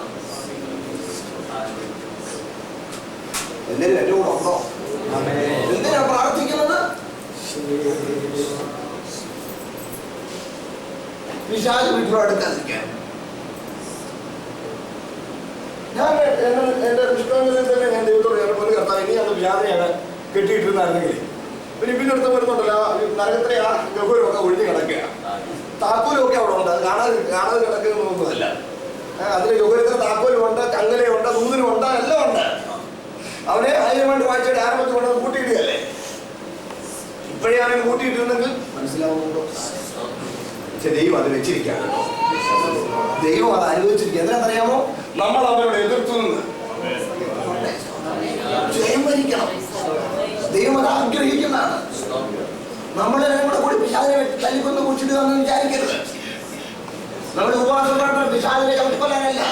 എല്ലാവരും എൻ്റെ കൂടെ ഉണ്ടോ? എന്തിനാ പ്രാർത്ഥിക്കുന്നത്? പിശാച് വീട്ടിലോ എടുക്കാതിരിക്കാൻ. ഞാൻ എന്റെ പുസ്തകങ്ങളിൽ മുതൽ തന്നെ ഞാൻ ദൈവത്തോട് പോലെ കർത്താവ് ഇനി അത് വ്യാധനയാണ് കെട്ടിയിട്ടിരുന്നായിരുന്നെങ്കിൽ പിന്നെ അടുത്ത് വരുന്നുണ്ടല്ലോ നരകത്തിലെ ആ ഗഹൂരമൊക്കെ ഒഴിഞ്ഞ് കിടക്കുക. താക്കോലൊക്കെ അവിടെ ഉണ്ട്, അത് കാണാതെ കിടക്കുന്നൊന്നുമല്ല. അതിന് ഗഹൂരത്തിന് താക്കോലുമുണ്ട്, കങ്ങലയുണ്ട്, ദൂതനുമുണ്ട്, എല്ലാം ഉണ്ട്. അവനെ 1000 ആണ്ട് വായിച്ചിട്ട് ആരംഭത്തിൽ കൊണ്ടത് കൂട്ടിയിടുകയല്ലേ. ഇപ്പോഴേ അവനെ കൂട്ടിയിട്ടിരുന്നെങ്കിൽ മനസ്സിലാവുന്നുണ്ടോ? പക്ഷെ ദൈവം അത് വെച്ചിരിക്കുകയാണ്. ദൈവം അത് അനുവദിച്ചിരിക്കുക. എന്തിനാണെന്നറിയാമോ? നമ്മൾ അവരോട് എതിർത്തു നിന്ന് ജയം വരിക്കണം. ദൈവം അത് ആഗ്രഹിക്കുന്നതാണ്. നമ്മളെല്ലാം കൂടെ കൂടി പിശാചിനെ തല്ലിക്കൊന്ന് കുടിച്ചിടുക എന്ന് വിചാരിക്കരുത്. നമ്മുടെ ഉപവാസപ്രാർത്ഥന പിശാചിനെ ചവിട്ടിക്കൊല്ലാനല്ല.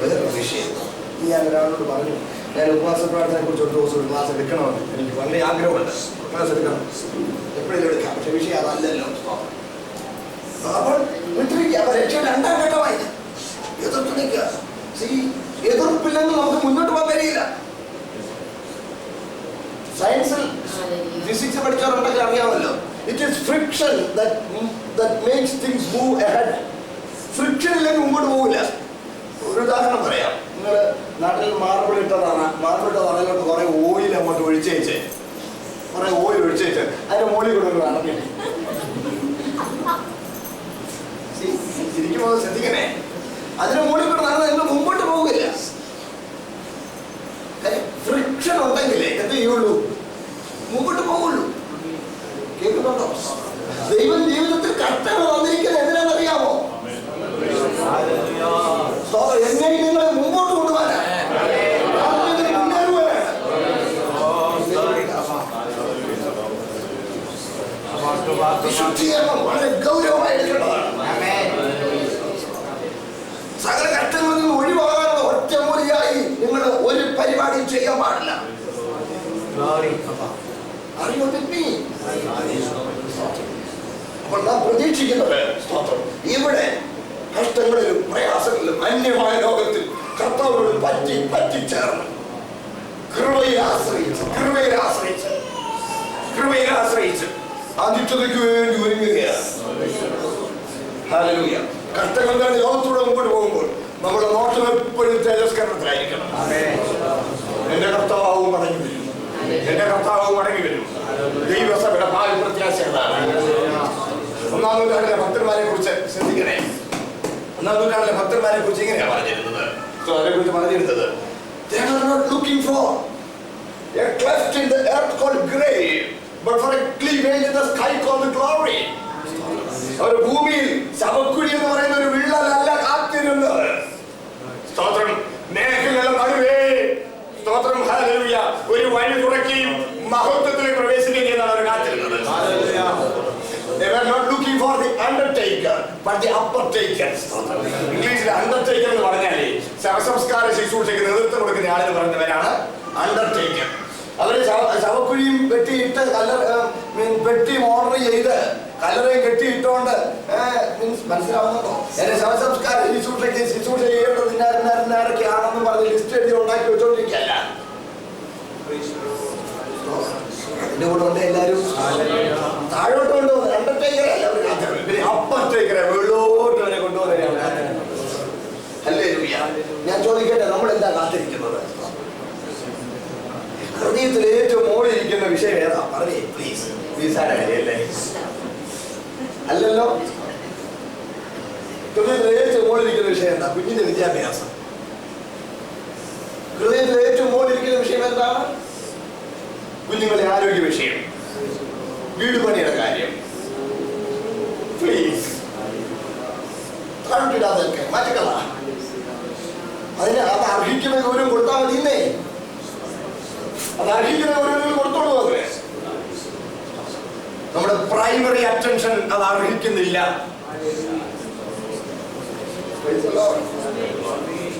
വേറൊരു വിഷയം ഞാൻ ഒരാളോട് പറഞ്ഞു, ഞാൻ ഉപവാസ പ്രാർത്ഥനയെ കുറിച്ച് ഒരു ദിവസം ഒരു ക്ലാസ് എടുക്കണമെന്ന് എനിക്ക് വളരെ ആഗ്രഹമുണ്ട്. ക്ലാസ് എടുക്കണം, എപ്പോഴും എടുക്കാം. പക്ഷെ വിഷയം അതല്ലല്ലോ. അപ്പോൾ രക്ഷയുടെ 2ാം ഘട്ടമായി എതിർത്ത് നിൽക്കുക. എതിർപ്പില്ലെങ്കിൽ നമുക്ക് മുന്നോട്ട് പോകാൻ കഴിയില്ല. സയൻസിൽ ഫിസിക്സ് പഠിച്ചവരുണ്ടെങ്കിൽ അറിയാമല്ലോ, it is friction that makes things move ahead. Friction ഇല്ലെങ്കിൽ മുമ്പോട്ട് പോകില്ല. ഒരു ഉദാഹരണം പറയാം. നിങ്ങൾ നാട്ടിൽ മാർബിൾ ഇട്ടതാണ്, അതിലോട്ട് കുറെ ഓയിൽ അങ്ങോട്ട് ഒഴിച്ചേച്ച് അതിന്റെ മുകളിൽ കൂടെ ഒരു അടഞ്ഞു ശരിക്കും ശ്രദ്ധിക്കണേ. അതിന് മുകളിൽ കൂടെ നടന്നാൽ നിങ്ങൾ മുമ്പോട്ട് പോകില്ല. ഫ്രിക്ഷൻ ഉണ്ടെങ്കിലേ എന്ത് ചെയ്യുള്ളൂ? മുമ്പോട്ട് പോകുള്ളൂ. കേൾക്കുന്നുണ്ടോ? ദൈവം ജീവിതത്തിൽ കഷ്ടങ്ങൾ വന്നിരിക്കുന്നത് എന്തിനാണെന്നറിയാമോ? എങ്ങനെ നിങ്ങളെ മുമ്പോട്ട് കൊണ്ടുപോകാനാ, വിശുദ്ധീകരണം വളരെ ഗൗരവമായി എടുക്കേണ്ടതാണ്. സകല കഷ്ടങ്ങളിൽ നിന്ന് ഒഴിവാകാനുള്ള ഒറ്റമൂലിയായി നിങ്ങൾ ഒരു പരിപാടിയും ചെയ്യാൻ പാടില്ല. അപ്പോൾ നാം പ്രതീക്ഷിക്കുന്നത് ഇവിടെ കഷ്ടങ്ങളിലും പ്രയാസങ്ങളിലും അന്യമായ ലോകത്തിൽ കർത്താവിനോട് പറ്റിച്ചേർന്ന് കൃപയിൽ ആശ്രയിച്ച് അതിഥ്യതയ്ക്ക് വേണ്ടി ഒരുങ്ങുകയാണ്. ഹല്ലേലൂയ. കഷ്ടങ്ങൾ തന്നെ ലോകത്തൂടെ മുമ്പോട്ട് പോകുമ്പോൾ നമ്മുടെ നോട്ടം എപ്പോഴും തേജസ്കരണത്തിലായിരിക്കണം. എന്റെ കർത്താവും മടങ്ങി വരും. ദൈവസഭയുടെ ഭാവി പ്രത്യാശ എന്താണ്? 1-ാം നൂറ്റാണ്ടിലെ ഭക്തന്മാരെ കുറിച്ച് ശ്രദ്ധിക്കണേ. 1-ാം നൂറ്റാണ്ടിലെ ഭക്തന്മാരെ കുറിച്ച് ഇങ്ങനെയാണ് പറഞ്ഞിരുന്നത്. They are not looking for a cleft in the earth called grave, but for a cleavage in the sky called the glory. ഒരു ഭൂമിയിൽ ശവക്കുഴി എന്ന് പറയുന്ന ഒരു വിള്ളലല്ല കാത്തിരുന്നത്. സ്തോത്രം. മേഘങ്ങളുടെ നടുവേ സ്തോത്രം. ഹല്ലേലൂയ. ഒരു വഴി തുറക്കുകയും മഹത്വത്തിലേക്ക് പ്രവേശിക്കുകയും ചെയ്യുന്നതാണ് അവർ കാത്തിരുന്നത്. They were not looking for the undertaker, but the uppertaker. ഇംഗ്ലീഷിൽ അണ്ടർടേക്കർ എന്ന് പറഞ്ഞാൽ ശവസംസ്കാര ശുശ്രൂഷയ്ക്ക് നേതൃത്വം കൊടുക്കുന്ന ആളിന് പറയുന്നവരാണ് അണ്ടർടേക്കർ. അവര് ശവക്കുഴിയും വെട്ടിയിട്ട് പെട്ടിയും ഓർഡർ ചെയ്ത് കല്ലറയും കെട്ടിയിട്ടോണ്ട് മനസ്സിലാവുന്നുണ്ടോ? എന്റെ ശവസംസ്കാര ശുശ്രൂഷ ചെയ്യേണ്ടത് ഇന്നാരൊക്കെയാണെന്ന് പറഞ്ഞ് ലിസ്റ്റ് എഴുതി ഉണ്ടാക്കി വെച്ചോണ്ടിരിക്കല്ല. എന്റെ കൂടെ ഉണ്ട് എല്ലാരും. താഴോട്ട് കൊണ്ടുപോകുന്നത് അണ്ടർടേക്കറല്ല, അപ്പർടേക്കറെ വെള്ളോട്ട് വരെ കൊണ്ടുപോകുന്നവരാണ്. ഹല്ലേലൂയ. ഞാൻ ചോദിക്കട്ടെ, നമ്മളെന്താ കാത്തിരിക്കുന്നത്? ഹൃദയത്തിൽ ഏറ്റവും മോളിരിക്കുന്ന വിഷയം ഏതാ? പറഞ്ഞേ പ്ലീസ്. വീസായുടെ കാര്യമല്ലേ? അല്ലല്ലോ. ഹൃദയത്തിൽ ഏറ്റവും മോളിരിക്കുന്ന വിഷയം എന്താ? കുഞ്ഞിന്റെ വിദ്യാഭ്യാസം. ഹൃദയത്തിൽ ഏറ്റവും മോളിരിക്കുന്ന വിഷയം എന്താണ്? കുഞ്ഞുങ്ങളുടെ ആരോഗ്യ വിഷയം, വീട് പണിയുടെ കാര്യം. പ്ലീസ് താഴ്ത്തിടാതൊക്കെ മാറ്റിക്കള. അതിന് അത് അർഹിക്കുന്ന ഗൗരവം കൊടുത്താൽ മതിയെന്നേ. അത് അർഹിക്കുന്ന ഗൗരവം കൊടുത്തോളൂ. അത് നമ്മുടെ പ്രൈമറി അറ്റൻഷൻ അത് അർഹിക്കുന്നില്ല.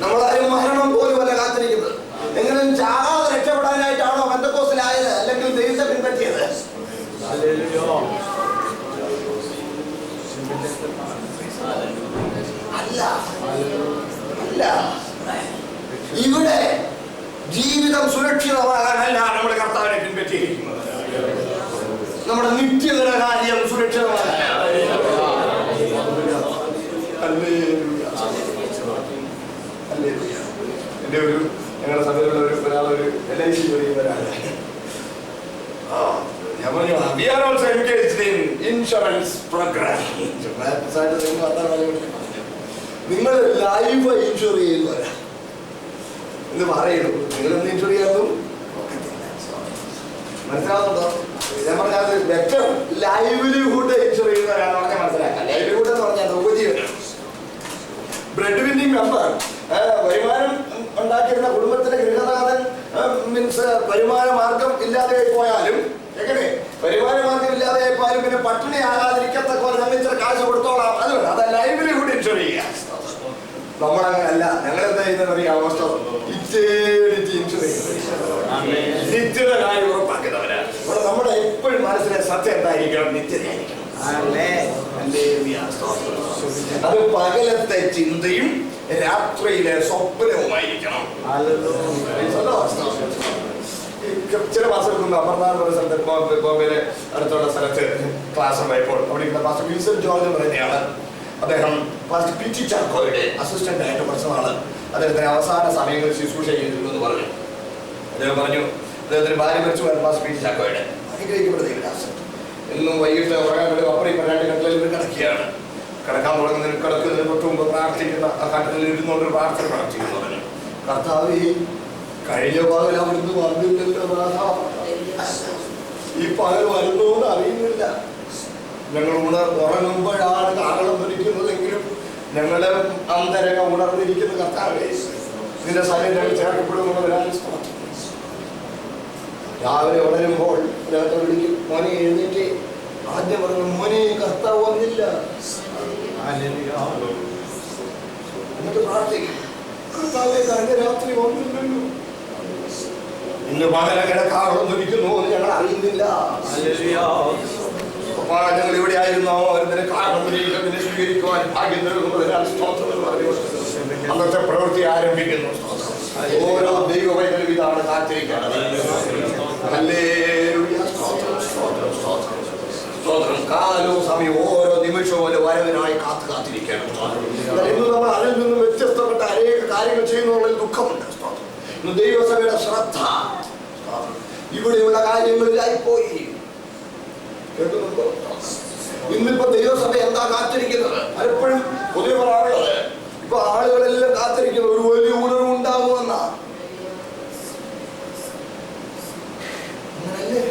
നമ്മളാരും മരണം പോലും അല്ല കാത്തിരിക്കുന്നത്. എങ്കിലും ചാകാതെ രക്ഷപ്പെടാനായിട്ടാണോ പെന്തക്കോസ്തിലായത്, അല്ലെങ്കിൽ ദൈവത്തെ പിൻപറ്റിയത്? അല്ല. ഇവിടെ ജീവിതം സുരക്ഷിതമാകാനല്ല നമ്മൾ കർത്താവിനെ പിൻപറ്റിയിരിക്കുന്നത്. നമ്മുടെ നിത്യതര കാര്യം സുരക്ഷിതമാകാൻ. എൻ്റെ ഞങ്ങളുടെ സഭയിലുള്ള ഒരാളൊരു LIC ചെയ്യുന്ന ഒരാളാണ്. ഞാൻ പറഞ്ഞു we are also engaged in insurance program. നിങ്ങൾ ലൈഫ് ഇൻഷുർ ചെയ്യുന്നവരാ എന്ന് പറയുന്നു. നിങ്ങളെന്ത് ഇൻഷുർ ചെയ്യാന്നു മനസ്സിലാവുന്നുണ്ടോ? ഞാൻ പറഞ്ഞത് വ്യക്തം ലൈവ്ലിഹുഡ് ഇൻഷുർ ചെയ്യുന്നവരാണെന്ന് പറഞ്ഞാൽ മനസ്സിലാക്കാം. ലൈവ്ലിഹുഡ് എന്ന് പറഞ്ഞാൽ ഉപജീവനം, ബ്രെഡ് വിന്നിങ് മെമ്പർ, വരുമാനം ഉണ്ടാക്കിയിരുന്ന കുടുംബത്തിന്റെ ഗൃഹനാഥൻ, മീൻസ് വരുമാന മാർഗം ഇല്ലാതെ പോയാലും എങ്ങനെ വരുമാന മാർഗം ഇല്ലാതെ പോയാലും പിന്നെ പട്ടിണി ആകാതിരിക്കത്തക്ക ഞങ്ങൾ ഇത്ര കാശ് കൊടുത്തോളാം. അതുകൊണ്ട് അത് ലൈവ്ലിഹുഡ് ഇൻഷുർ ചെയ്യുക. നമ്മളങ്ങനല്ല. ഞങ്ങൾ എന്താ ചെയ്യുന്നത് അറിയാം? നിത്യത കാര്യം ഉറപ്പാക്കുന്നവരാണ്. ഇവിടെ നമ്മുടെ എപ്പോഴും മനസ്സിലെ സത്യം എന്തായിരിക്കണം? നിത്യതയായിരിക്കണം. അത് പകലത്തെ ചിന്തയും രാത്രിയിലെ സ്വപ്നവുമായിരിക്കണം. ചില മാസങ്ങൾക്ക് മുമ്പ് അമർനാഥ് എന്ന സ്ഥലത്ത്, ബോംബെയിലെ അടുത്തുള്ള സ്ഥലത്ത് ക്ലാസ് ഉണ്ടായപ്പോൾ അവിടെ ഇരിക്കുന്ന പാസ്റ്റർ വിൻസെന്റ് ജോർജ് എന്ന് പറയുന്നയാള്, അദ്ദേഹം പാസ്റ്റർ PT ചാക്കോയുടെ അസിസ്റ്റന്റ് ആയിട്ട് കുറച്ച് നാള് അദ്ദേഹത്തിന് അവസാന സമയങ്ങളിൽ ശുശ്രൂഷ ചെയ്തിരുന്നു എന്ന് പറഞ്ഞു. അദ്ദേഹം പറഞ്ഞു അദ്ദേഹത്തിന് ഭാര്യ മരിച്ചു പോയ പാസ്റ്റർ PT ചാക്കോയുടെ അനുഗ്രഹിക്കപ്പെടുന്ന ദൈവദാസൻ എന്നും വൈകിട്ട് ഉറങ്ങാൻ വേണ്ടി അപ്പുറം ഇപ്പം 2 കട്ടിലിൽ കിടക്കുകയാണ്. കിടക്കാൻ തുടങ്ങുന്നതിന് കിടക്കുന്നതിന് തൊട്ട് മുമ്പ് പ്രാർത്ഥിക്കുന്ന ആ കട്ടിലിൽ ഇരുന്നുകൊണ്ട് പ്രാർത്ഥന പ്രാർത്ഥിക്കുന്നു. പറഞ്ഞു, കർത്താവേ കഴിഞ്ഞ പകൽ അവിടുന്ന് വന്നില്ലല്ലോ, ഈ പകൽ വരുന്നോന്ന് അറിയുന്നില്ല. ഞങ്ങൾ ഉറങ്ങുമ്പോഴാണ് കാഹളം ധരിക്കുന്നതെങ്കിലും ഞങ്ങളുടെ അന്തരംഗം ഉണർന്നിരിക്കുന്ന കർത്താവേ നിന്റെ സന്നിധിയിൽ ചേർക്കപ്പെടുന്നതിനാൽ രാവിലെ ഉണരുമ്പോൾ രാത്രി വിളിക്കും, മോനെ എഴുന്നേറ്റ്. ആദ്യം പറഞ്ഞു, മോനെ കർത്താവ് വന്നില്ല. എന്നിട്ട് പ്രാർത്ഥിക്കും, കർത്താവേ കഴിഞ്ഞ രാത്രി വന്നില്ലല്ലോ, ഇന്ന് പകല കിടക്കാഹളം ധരിക്കുന്നു എന്ന് ഞങ്ങൾ അറിയുന്നില്ല. ഞങ്ങൾ ഇവിടെ ആയിരുന്നോ അവരെ കാരണത്തിനെ സ്വീകരിക്കുവാൻ ഭാഗ്യം നൽകുന്നതിനാൽ സ്തോത്രം എന്ന് പറഞ്ഞു അന്നത്തെ പ്രവൃത്തി ആരംഭിക്കുന്നു. ഓരോ ദൈവവൈകലും ഇതാണ് കാത്തിരിക്കുന്നത്. സ്തോത്രം. കാലവും സമയവും ഓരോ നിമിഷവും ഒരു വരവിനായി കാത്തിരിക്കണം. ഇന്ന് നമ്മൾ അതിൽ നിന്നും വ്യത്യസ്തപ്പെട്ട അനേക കാര്യങ്ങൾ ചെയ്യുന്നതിൽ ദുഃഖമുണ്ട്. ഇന്ന് ദൈവസഭയുടെ ശ്രദ്ധ ഇവിടെയുള്ള കാര്യങ്ങളിലായിപ്പോയി. കേൾക്കുന്നുണ്ടോ? ഇന്നിപ്പോ ദൈവസഭ എന്താ കാത്തിരിക്കുന്നത്? പലപ്പോഴും പൊതുവെ പറയാറുള്ളത്, ഇപ്പൊ ആളുകളെല്ലാം കാത്തിരിക്കുന്നത് ഒരു വലിയ ഉണർവുണ്ടാകുമെന്നാ. അങ്ങനല്ലേ?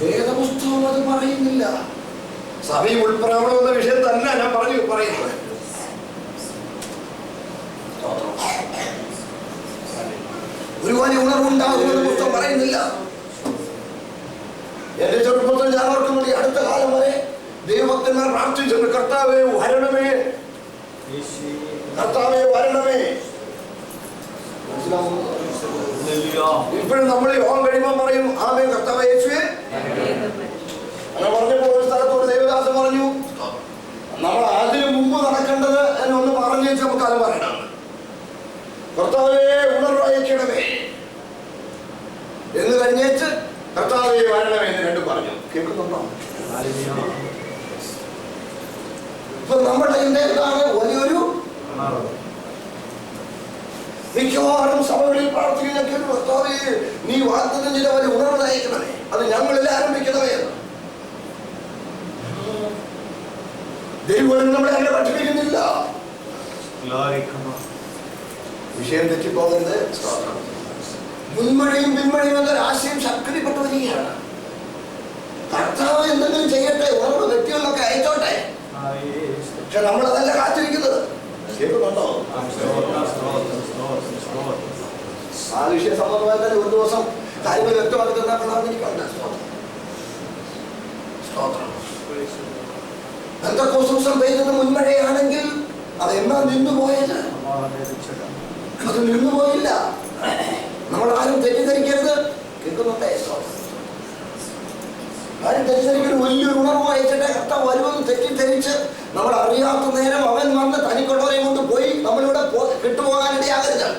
വേദപുസ്തകം അത് പറയുന്നില്ല. സഭയിൽ ഉൾപ്രാവണമെന്ന വിഷയം തന്നെ ഞാൻ പറയുന്നത്. ഒരു വലിയ ഉണർവുണ്ടാകുമെന്ന് പുസ്തകം പറയുന്നില്ല. എന്റെ ചെറുപ്പത്തിൽ ഞാൻ ഓർക്കുന്നുണ്ട്, അടുത്ത കാലം വരെ ദൈവഭക്തന്മാർ പ്രാർത്ഥിച്ചിട്ടുണ്ട്, കർത്താവേ വരണമേ, കർത്താവേ വരണമേ. ഇപ്പോഴും നമ്മൾ യോഗം കഴിയുമ്പോൾ പറയും, ആമേൻ കർത്താവേ യേശുവേ. അങ്ങനെ പറഞ്ഞപ്പോൾ ഒരു സ്ഥലത്തോട് ദൈവദാസൻ പറഞ്ഞു, നമ്മൾ അതിനു മുമ്പ് നടക്കേണ്ടത് എന്നൊന്ന് പറഞ്ഞു വെച്ച് നമുക്ക് അത് പറയണം. കർത്താവേ ഉണർവ് അയക്കണമേ എന്ന് കഴിഞ്ഞേച്ച് കർത്താവേ വരണമേ എന്ന് രണ്ടും പറഞ്ഞു. കേൾക്കുന്നുണ്ടോ? ഇപ്പൊ നമ്മുടെ എന്താണ് വലിയൊരു മിക്കവാറും സഭകളിൽ പ്രാർത്ഥിക്കുന്ന കർത്താവേ നീ വാഗ്ദത്തം ചെയ്ത വലിയ ഉണർവ് അയക്കണമേ, അത് ഞങ്ങളിൽ ആരംഭിക്കണമേ. ദൈവം നമ്മളെ അങ്ങനെ പഠിപ്പിക്കുന്നില്ല. വിഷയം തെറ്റിപ്പോകരുത്. മുൻമഴയും പിന്മഴയും എന്നൊരു ആശയം ശക്തിപ്പെട്ടു വരികയാണ്. കർത്താവ് എന്തെങ്കിലും ചെയ്യട്ടെ, ഉണർവ് വ്യക്തികളിലൊക്കെ അയച്ചോട്ടെ. പക്ഷെ നമ്മളതല്ല കാത്തിരിക്കുന്നത്. കേൾക്കുന്നുണ്ടോ? ആ വിഷയ സംബന്ധമായി തന്നെ ഒരു ദിവസം കാര്യങ്ങൾ വ്യക്തമാക്കി തന്നിരിക്കുന്നുണ്ട്. പെന്തക്കോസ്ത് പെയ്യുന്ന മുൻമഴയാണെങ്കിൽ അത് എന്നാ നിന്നുപോയത്? അത് നിന്നുപോയില്ല. നമ്മൾ ആരും തെറ്റിദ്ധരിക്കരുത്. കേൾക്കുന്നുണ്ടേ? ആരും തെറ്റിദ്ധരിക്കരുത്. വലിയൊരു ഉണർവ് അയച്ചിട്ട് കർത്താവ് വരുമെന്ന് തെറ്റിദ്ധരിച്ച് നമ്മൾ അറിയാത്ത നേരം അവൻ വന്ന് തനിക്കുള്ളവരെ കൊണ്ട് പോയി നമ്മളിവിടെ വിട്ടുപോകാനിടയാകരുത്.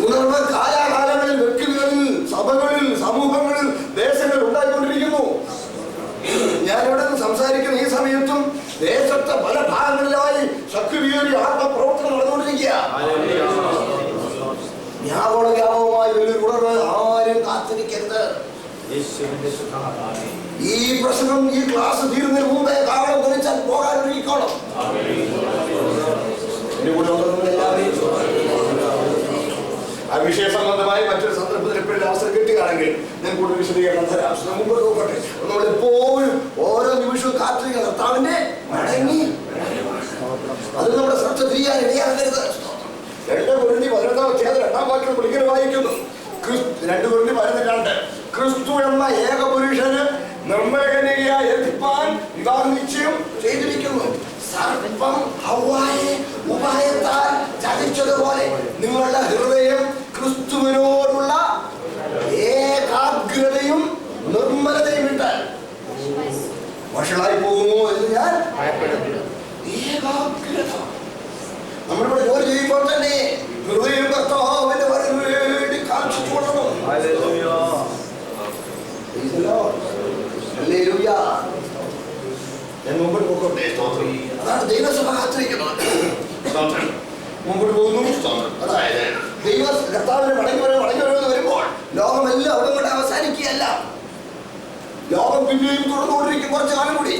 ഉണർവ് കാലാകാലങ്ങളിൽ വ്യക്തികളിൽ, സഭകളിൽ, സമൂഹങ്ങളിൽ, ദേശങ്ങളിൽ ഉണ്ടായിക്കൊണ്ടിരിക്കുന്നു. ഞാനിവിടെ നിന്ന് സംസാരിക്കുന്ന ശക്തിയേറിയ ആത്മപ്രവർത്തനം നടന്നുകൊണ്ടിരിക്കുക. വ്യാപക വ്യാപകമായി വലിയൊരു ഉണർവ് ആരും കാത്തിരിക്കരുത്. ഈ പ്രസംഗം ഈ ക്ലാസ് തീരുന്നതിന് മുമ്പേ കാവളം ധരിച്ചാൽ പോകാൻ ഒരുങ്ങിക്കോണം. ആ വിഷയ സംബന്ധമായി മറ്റൊരു സന്ദർഭത്തിൽ എപ്പോഴും അവസരം കിട്ടുകയാണെങ്കിൽ ഞാൻ കൂടുതൽ വിശദീകരണം തരാം. മുമ്പ് നോക്കട്ടെ, നമ്മളെപ്പോഴും ഓരോ നിമിഷവും കാത്തിരിക്കുന്ന കർത്താവിന്റെ മടങ്ങി അത് നമ്മുടെ ശ്രദ്ധ തിരിയാൻ ഇടയാകരുത്. 2 കൊരിന്ത്യർ 11-2 വാക്യം ഇങ്ങനെ വായിക്കുന്നു. 2 കൊരിന്ത്യർ 11:2 ക്രിസ്തു എന്ന ഏക പുരുഷന് നിർമ്മലകന്യകയായി എത്തിപ്പാൻ വിവാഹ നിശ്ചയം ചെയ്തിരിക്കുന്നു. സർപ്പം ഹവ്വായെ ഉപായത്താൽ ചതിച്ചതുപോലെ നിങ്ങളുടെ ഹൃദയം ക്രിസ്തുവിനോടുള്ള ഏകാഗ്രതയും നിർമ്മലതയും ഇട്ടാൽ വഷളായി പോകുമോ എന്ന് ഞാൻ ഭയപ്പെടുന്നു. ഏകാഗ്രത നമ്മളിവിടെ ജോലി ചെയ്യുമ്പോൾ തന്നെ ഹൃദയം കർത്താവിന്റെ വരവിന് വേണ്ടി കാക്ഷിച്ചുകൊള്ളണം. ഞാൻ മുമ്പോട്ട് പോകട്ടെ. അതാണ് ദൈവസഭ കാത്തിരിക്കുന്നത്. മുമ്പോട്ട് പോകുന്നു. അതായത് ദൈവ കർത്താവിന് മടങ്ങി വരുമെന്ന് വരുമ്പോൾ ലോകമെല്ലാം അവിടെ കൊണ്ട് അവസാനിക്കുകയല്ല. ലോകം പിന്നെയും തുടർന്നുകൊണ്ടിരിക്കും കുറച്ചു കാലം കൂടി.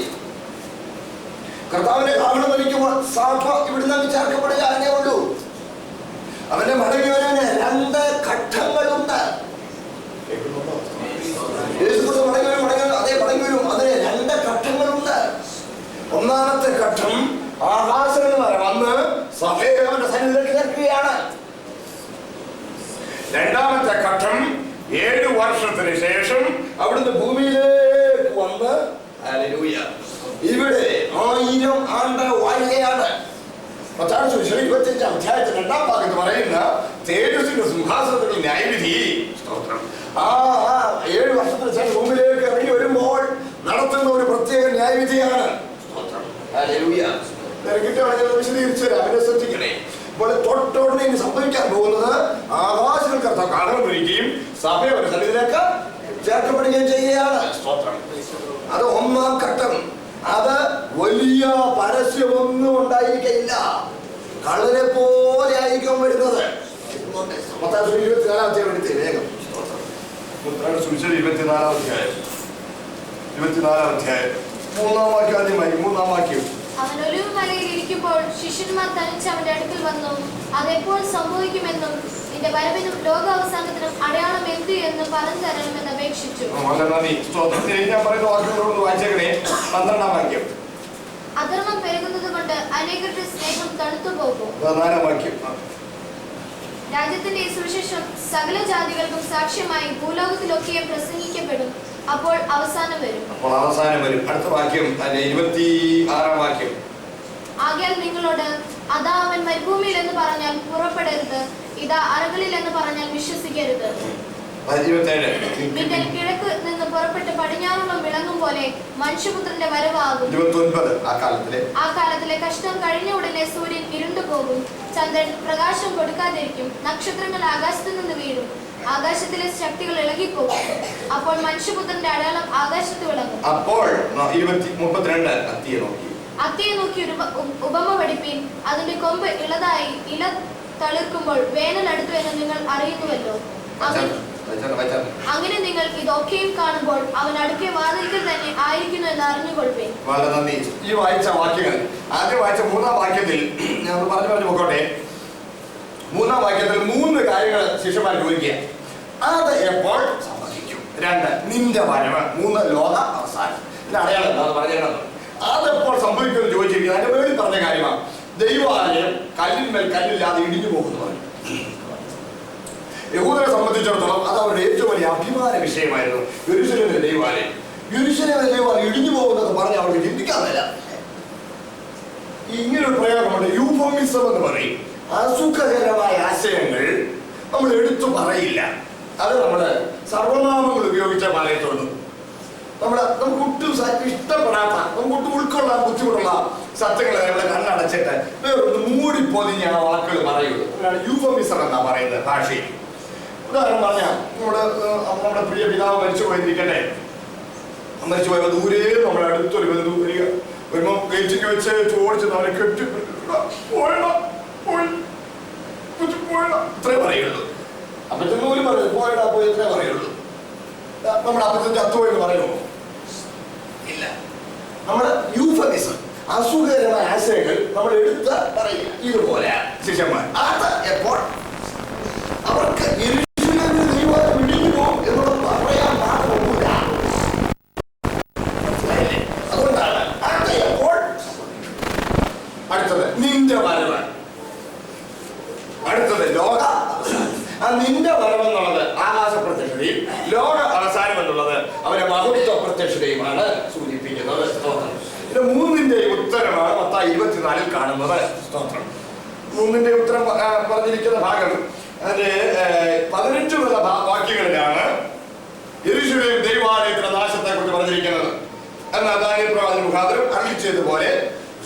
കർത്താവിന്റെ കാവളം ധരിക്കുമ്പോൾ സഭ ഇവിടുന്ന് ചേർക്കപ്പെടുക എന്നേ ഉള്ളൂ. അവന്റെ മടങ്ങി വരാന് 2 ഘട്ടങ്ങളുണ്ട്. മടങ്ങി വരും. അതിന് 2 ഘട്ടങ്ങളുണ്ട്. ഒന്നാമത്തെ ഘട്ടം ആകാശത്തിൽ വന്ന് സഭയെ അവന്റെ സന്നിധിയിലേക്ക് ചേർക്കുകയാണ്. രണ്ടാമത്തെ ഘട്ടം 7 വർഷത്തിന് ശേഷം അവിടുന്ന് ഭൂമിയിലേക്ക് വന്ന് ഇവിടെ 1000 ആണ്ട് വാഴുകയാണ്. 25 അധ്യായത്തിൽ 2-ാം ഭാഗത്ത് പറയുന്ന തേജസ്സിന്റെ സിംഹാസനത്തിൽ ന്യായവിധി. ആ 7 വർഷത്തിന് ശേഷം ഭൂമിയിലേക്ക് ഇറങ്ങി വരുമ്പോൾ നടത്തുന്ന ഒരു പ്രത്യേക ന്യായവിധിയാണ്. ശ്രദ്ധിക്കണേ. ഇപ്പോൾ തൊട്ടോടനെ ഇനി സംഭവിക്കാൻ പോകുന്നത് ആകാശത്തിൽ കർത്താവ് കാലം ഒരുക്കുകയും സഭയെ ഒരു സന്നിധിയിലേക്ക് ചേർക്കപ്പെടുകയും ചെയ്യുകയാണ്. അത് 1-ാം ഘട്ടം. അത് വലിയ പരസ്യമൊന്നും ഉണ്ടായിരിക്കില്ല. കള്ളനെ പോലെ ആയിരിക്കും വരുന്നത്. 24-ാം അധ്യായം വേഗം 24-ാം അധ്യായം 3-ാം വാക്യം ആദ്യമായി 3-ാം വാക്യം. അവൻ ഒലിവുമലയിൽ ഇരിക്കുമ്പോൾ ശിഷ്യന്മാർ തനിച്ച് അവന്റെ അടുക്കൽ വന്നു അതെപ്പോൾ സംഭവിക്കുമെന്നും നിന്റെ വരവിനും ലോകാവസാനത്തിനും അടയാളം എന്ത് എന്ന് പറഞ്ഞു തരണമെന്ന് അപേക്ഷിച്ചു. അധർമ്മം പെരുകുന്നത് കൊണ്ട് അനേകരുടെ സ്നേഹം തണുത്തു പോകും. രാജ്യത്തിന്റെ ഈ സുവിശേഷം സകല ജാതികൾക്കും സാക്ഷ്യമായി ഭൂലോകത്തിലൊക്കെ പ്രസംഗിക്കപ്പെടും. അപ്പോൾ അവസാനം വരും. അടുത്ത വാക്യം 26-ാം വാക്യം. ആകയാൽ നിങ്ങളോട് അതാ അവൻ മരുഭൂമിയിൽ എന്ന് പറഞ്ഞാൽ പുറപ്പെടരുത്, ഇതാ അറകളിൽ എന്ന് പറഞ്ഞാൽ വിശ്വസിക്കരുത്. മിന്നൽ കിഴക്ക് നിന്ന് പുറപ്പെട്ട് പടിഞ്ഞാറോളം വിളങ്ങും പോലെ മനുഷ്യപുത്രന്റെ വരവാകും. ആ കാലത്തിലെ കഷ്ടം കഴിഞ്ഞ ഉടനെ സൂര്യൻ ഇരുണ്ടുപോകും, ചന്ദ്രൻ പ്രകാശം കൊടുക്കാതിരിക്കും, നക്ഷത്രങ്ങൾ ആകാശത്തു നിന്ന് വീഴും, ആകാശത്തിലെ ശക്തികൾ ഇളകിപ്പോകും. അപ്പോൾ മനുഷ്യപുത്രന്റെ അടയാളം ആകാശത്ത് വിളങ്ങും. അപ്പോൾ 32 അത്തിയെ നോക്കി ഒരു ഉപമ പഠിപ്പീൻ. അതിന്റെ കൊമ്പ് ഇളതായി ഇല തളിർക്കുമ്പോൾ വേനൽ അടുത്തു എന്ന് നിങ്ങൾ അറിയുന്നുവല്ലോ. അങ്ങനെ നിങ്ങൾ ഇതൊക്കെയും കാണുമ്പോൾ അവൻ അടുക്കെ വാതിൽക്കൽ തന്നെ ആയിരിക്കുന്നു എന്ന് അറിഞ്ഞുകൊള്ളുവേൻ. വളരെ നന്ദി. ഈ വായിച്ച വാക്യങ്ങൾ ആദ്യം വായിച്ച 3-ാം വാക്യത്തിൽ ഞാൻ പറഞ്ഞു പോകട്ടെ. 3-ാം വാക്യത്തിൽ 3 കാര്യങ്ങൾ ശിഷ്യന്മാർ ചോദിക്കുക. അത് എപ്പോൾ സംഭവിക്കും? 2 നിന്റെ വരവ്, 3 ലോക അവസാനം. ഇതിന്റെ അടയാളം എന്താണെന്ന് പറഞ്ഞേക്കണം. അതെപ്പോൾ സംഭവിക്കുമെന്ന് ചോദിച്ചിരിക്കുന്നത് അതിന്റെ വേണ്ടി പറഞ്ഞ കാര്യമാണ്. ദൈവാലയം കല്ലിന്മേൽ കല്ലില്ലാതെ ഇടിഞ്ഞു പോകുന്നു. യഹൂദരെ സംബന്ധിച്ചിടത്തോളം അത് അവരുടെ ഏറ്റവും വലിയ അഭിമാന വിഷയമായിരുന്നു. യെരൂശലേമിലെ ദൈവാലയം ഇടിഞ്ഞു പോകുന്നത് പറഞ്ഞ് അവർക്ക് ചിന്തിക്കാൻ മേല. ഇങ്ങനൊരു പ്രയോഗമുണ്ട്, യൂഫമിസം എന്ന് പറയും. അസുഖകരമായ ആശയങ്ങൾ നമ്മൾ എടുത്തു പറയില്ല. അത് നമ്മള് സർവനാമങ്ങൾ ഉപയോഗിച്ച പറയത്തുള്ളൂ. നമുക്ക് ഒട്ടും ഇഷ്ടപ്പെടാത്ത, നമുക്ക് ഒട്ടും ഉൾക്കൊള്ളാൻ ബുദ്ധിമുട്ടുള്ള സത്യങ്ങളെ നമ്മുടെ കണ്ണടച്ചിട്ട് വേറൊന്ന് മൂടിപ്പൊതിഞ്ഞ് ആ വാക്കുകൾ പറയുള്ളൂ. യൂഫമിസം എന്നാ പറയുന്നത് ഭാഷയിൽ. ഉദാഹരണം പറഞ്ഞാൽ നമ്മുടെ പ്രിയ പിതാവ് മരിച്ചു പോയിരിക്കട്ടെ. മരിച്ചു പോയപ്പോൾ ദൂരെ നമ്മുടെ അടുത്തൊരു ബന്ധു വരുമ്പോൾ ഗേറ്റിക്ക് വെച്ച് ചോദിച്ചത് അവനെ ഇത്രേ പറയുള്ളൂ. അപ്പച്ചൻ പോലും പറയും പോയടാ പോയി ഇത്രേ പറയുള്ളൂ. നമ്മുടെ അപ്പച്ചൻ ചത്തുപോയെന്ന് പറയുമോ? ഇല്ല. നമ്മുടെ യൂഫമിസം, അസുഖകരമായ ആശയങ്ങൾ നമ്മൾ എടുത്ത പറയുക ഇതുപോലെ ശിഷ്യന്മാർ അത് എപ്പോൾ അവർക്ക് എന്നുള്ളത് പറയാൻ പാടില്ല. അതുകൊണ്ടാണ് അത് എപ്പോൾ അടുത്തത് നിന്റെ വരവ്, അടുത്തത് ലോക ആ നിന്റെ വരവെന്നുള്ളത് ആകാശ പ്രത്യക്ഷതയും ലോക അവസാനം എന്നുള്ളത് അവന്റെ മഹത്വ പ്രത്യക്ഷതയുമാണ് സൂചിപ്പിക്കുന്നത്. സ്തോത്രം. ഇത് മൂന്നിന്റെ ഉത്തരമാണ് മത്തായി 24 കാണുന്നത്. സ്തോത്രം. മൂന്നിന്റെ ഉത്തരം പറഞ്ഞിരിക്കുന്ന ഭാഗം അതിന്റെ 15 മുതൽ വാക്യങ്ങളിലാണ് യെരൂശലേം ദൈവാലയത്തിന്റെ നാശത്തെ കുറിച്ച് പറഞ്ഞിരിക്കുന്നത്. എന്നാൽ ദാനിയേൽ പ്രവാചകൻ മുഖാന്തരം അരുളിച്ചതുപോലെ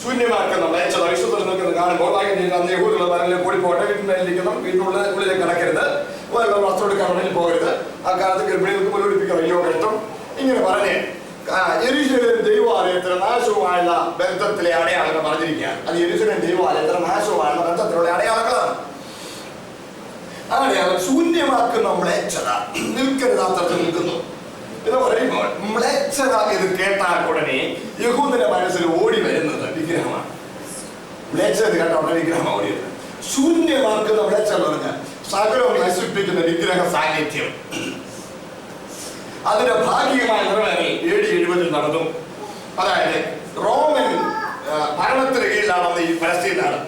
ശൂന്യമാക്കുന്ന മേച്ചത വിശുദ്ധ നിൽക്കുന്നത് കാണുമ്പോൾ അന്ന് യഹൂദുള്ള മരങ്ങളിൽ കൂടി പോട്ടെ, വീട്ടിലിരിക്കണം, വീട്ടിനുള്ളിലേക്ക് കടക്കരുത്, വസ്ത്രം എടുക്കാൻ ഉള്ളിൽ പോകരുത്, ആ കാലത്ത് ഗർഭിണികൾക്ക് മുലപിടിപ്പിക്കണം, അയ്യോ കഷ്ടം, ഇങ്ങനെ പറഞ്ഞ് യെരൂശലേം ദൈവാലയത്തിന് നാശവുമായുള്ള ബന്ധത്തിലെ അടയാളങ്ങൾ പറഞ്ഞിരിക്കുക. അത് യെരൂശലേം ദൈവാലയത്തിന് നാശവുമായുള്ള ബന്ധത്തിലുള്ള അടയാളങ്ങളാണ്. അടയാളം ശൂന്യമാക്കുന്ന മ്ലേച്ഛത നിൽക്കരുതാത്തത്തിൽ നിൽക്കുന്നു എന്ന് പറയുമ്പോൾ മ്ലേച്ഛത ഇത് കേട്ടാൽ ഉടനെ യഹൂദന്റെ മനസ്സിൽ ഓടി വരുന്നത് വിഗ്രഹമാണ്. മ്ലേച്ഛത കേട്ട ഉടനെ വിഗ്രഹമാണ് ഓടി വരുന്നത്. ശൂന്യമാക്കുന്ന മ്ലേച്ഛത പറഞ്ഞാൽ സകലവും നശിപ്പിക്കുന്ന വിഗ്രഹ സാന്നിധ്യം. അതിന്റെ ഭാഗികമായ നിർവഹണം AD 70 നടന്നു. അതായത് റോമൻ ഭരണത്തിന് കീഴിലാണെന്ന് ഈ പലസ്തീനാണ്.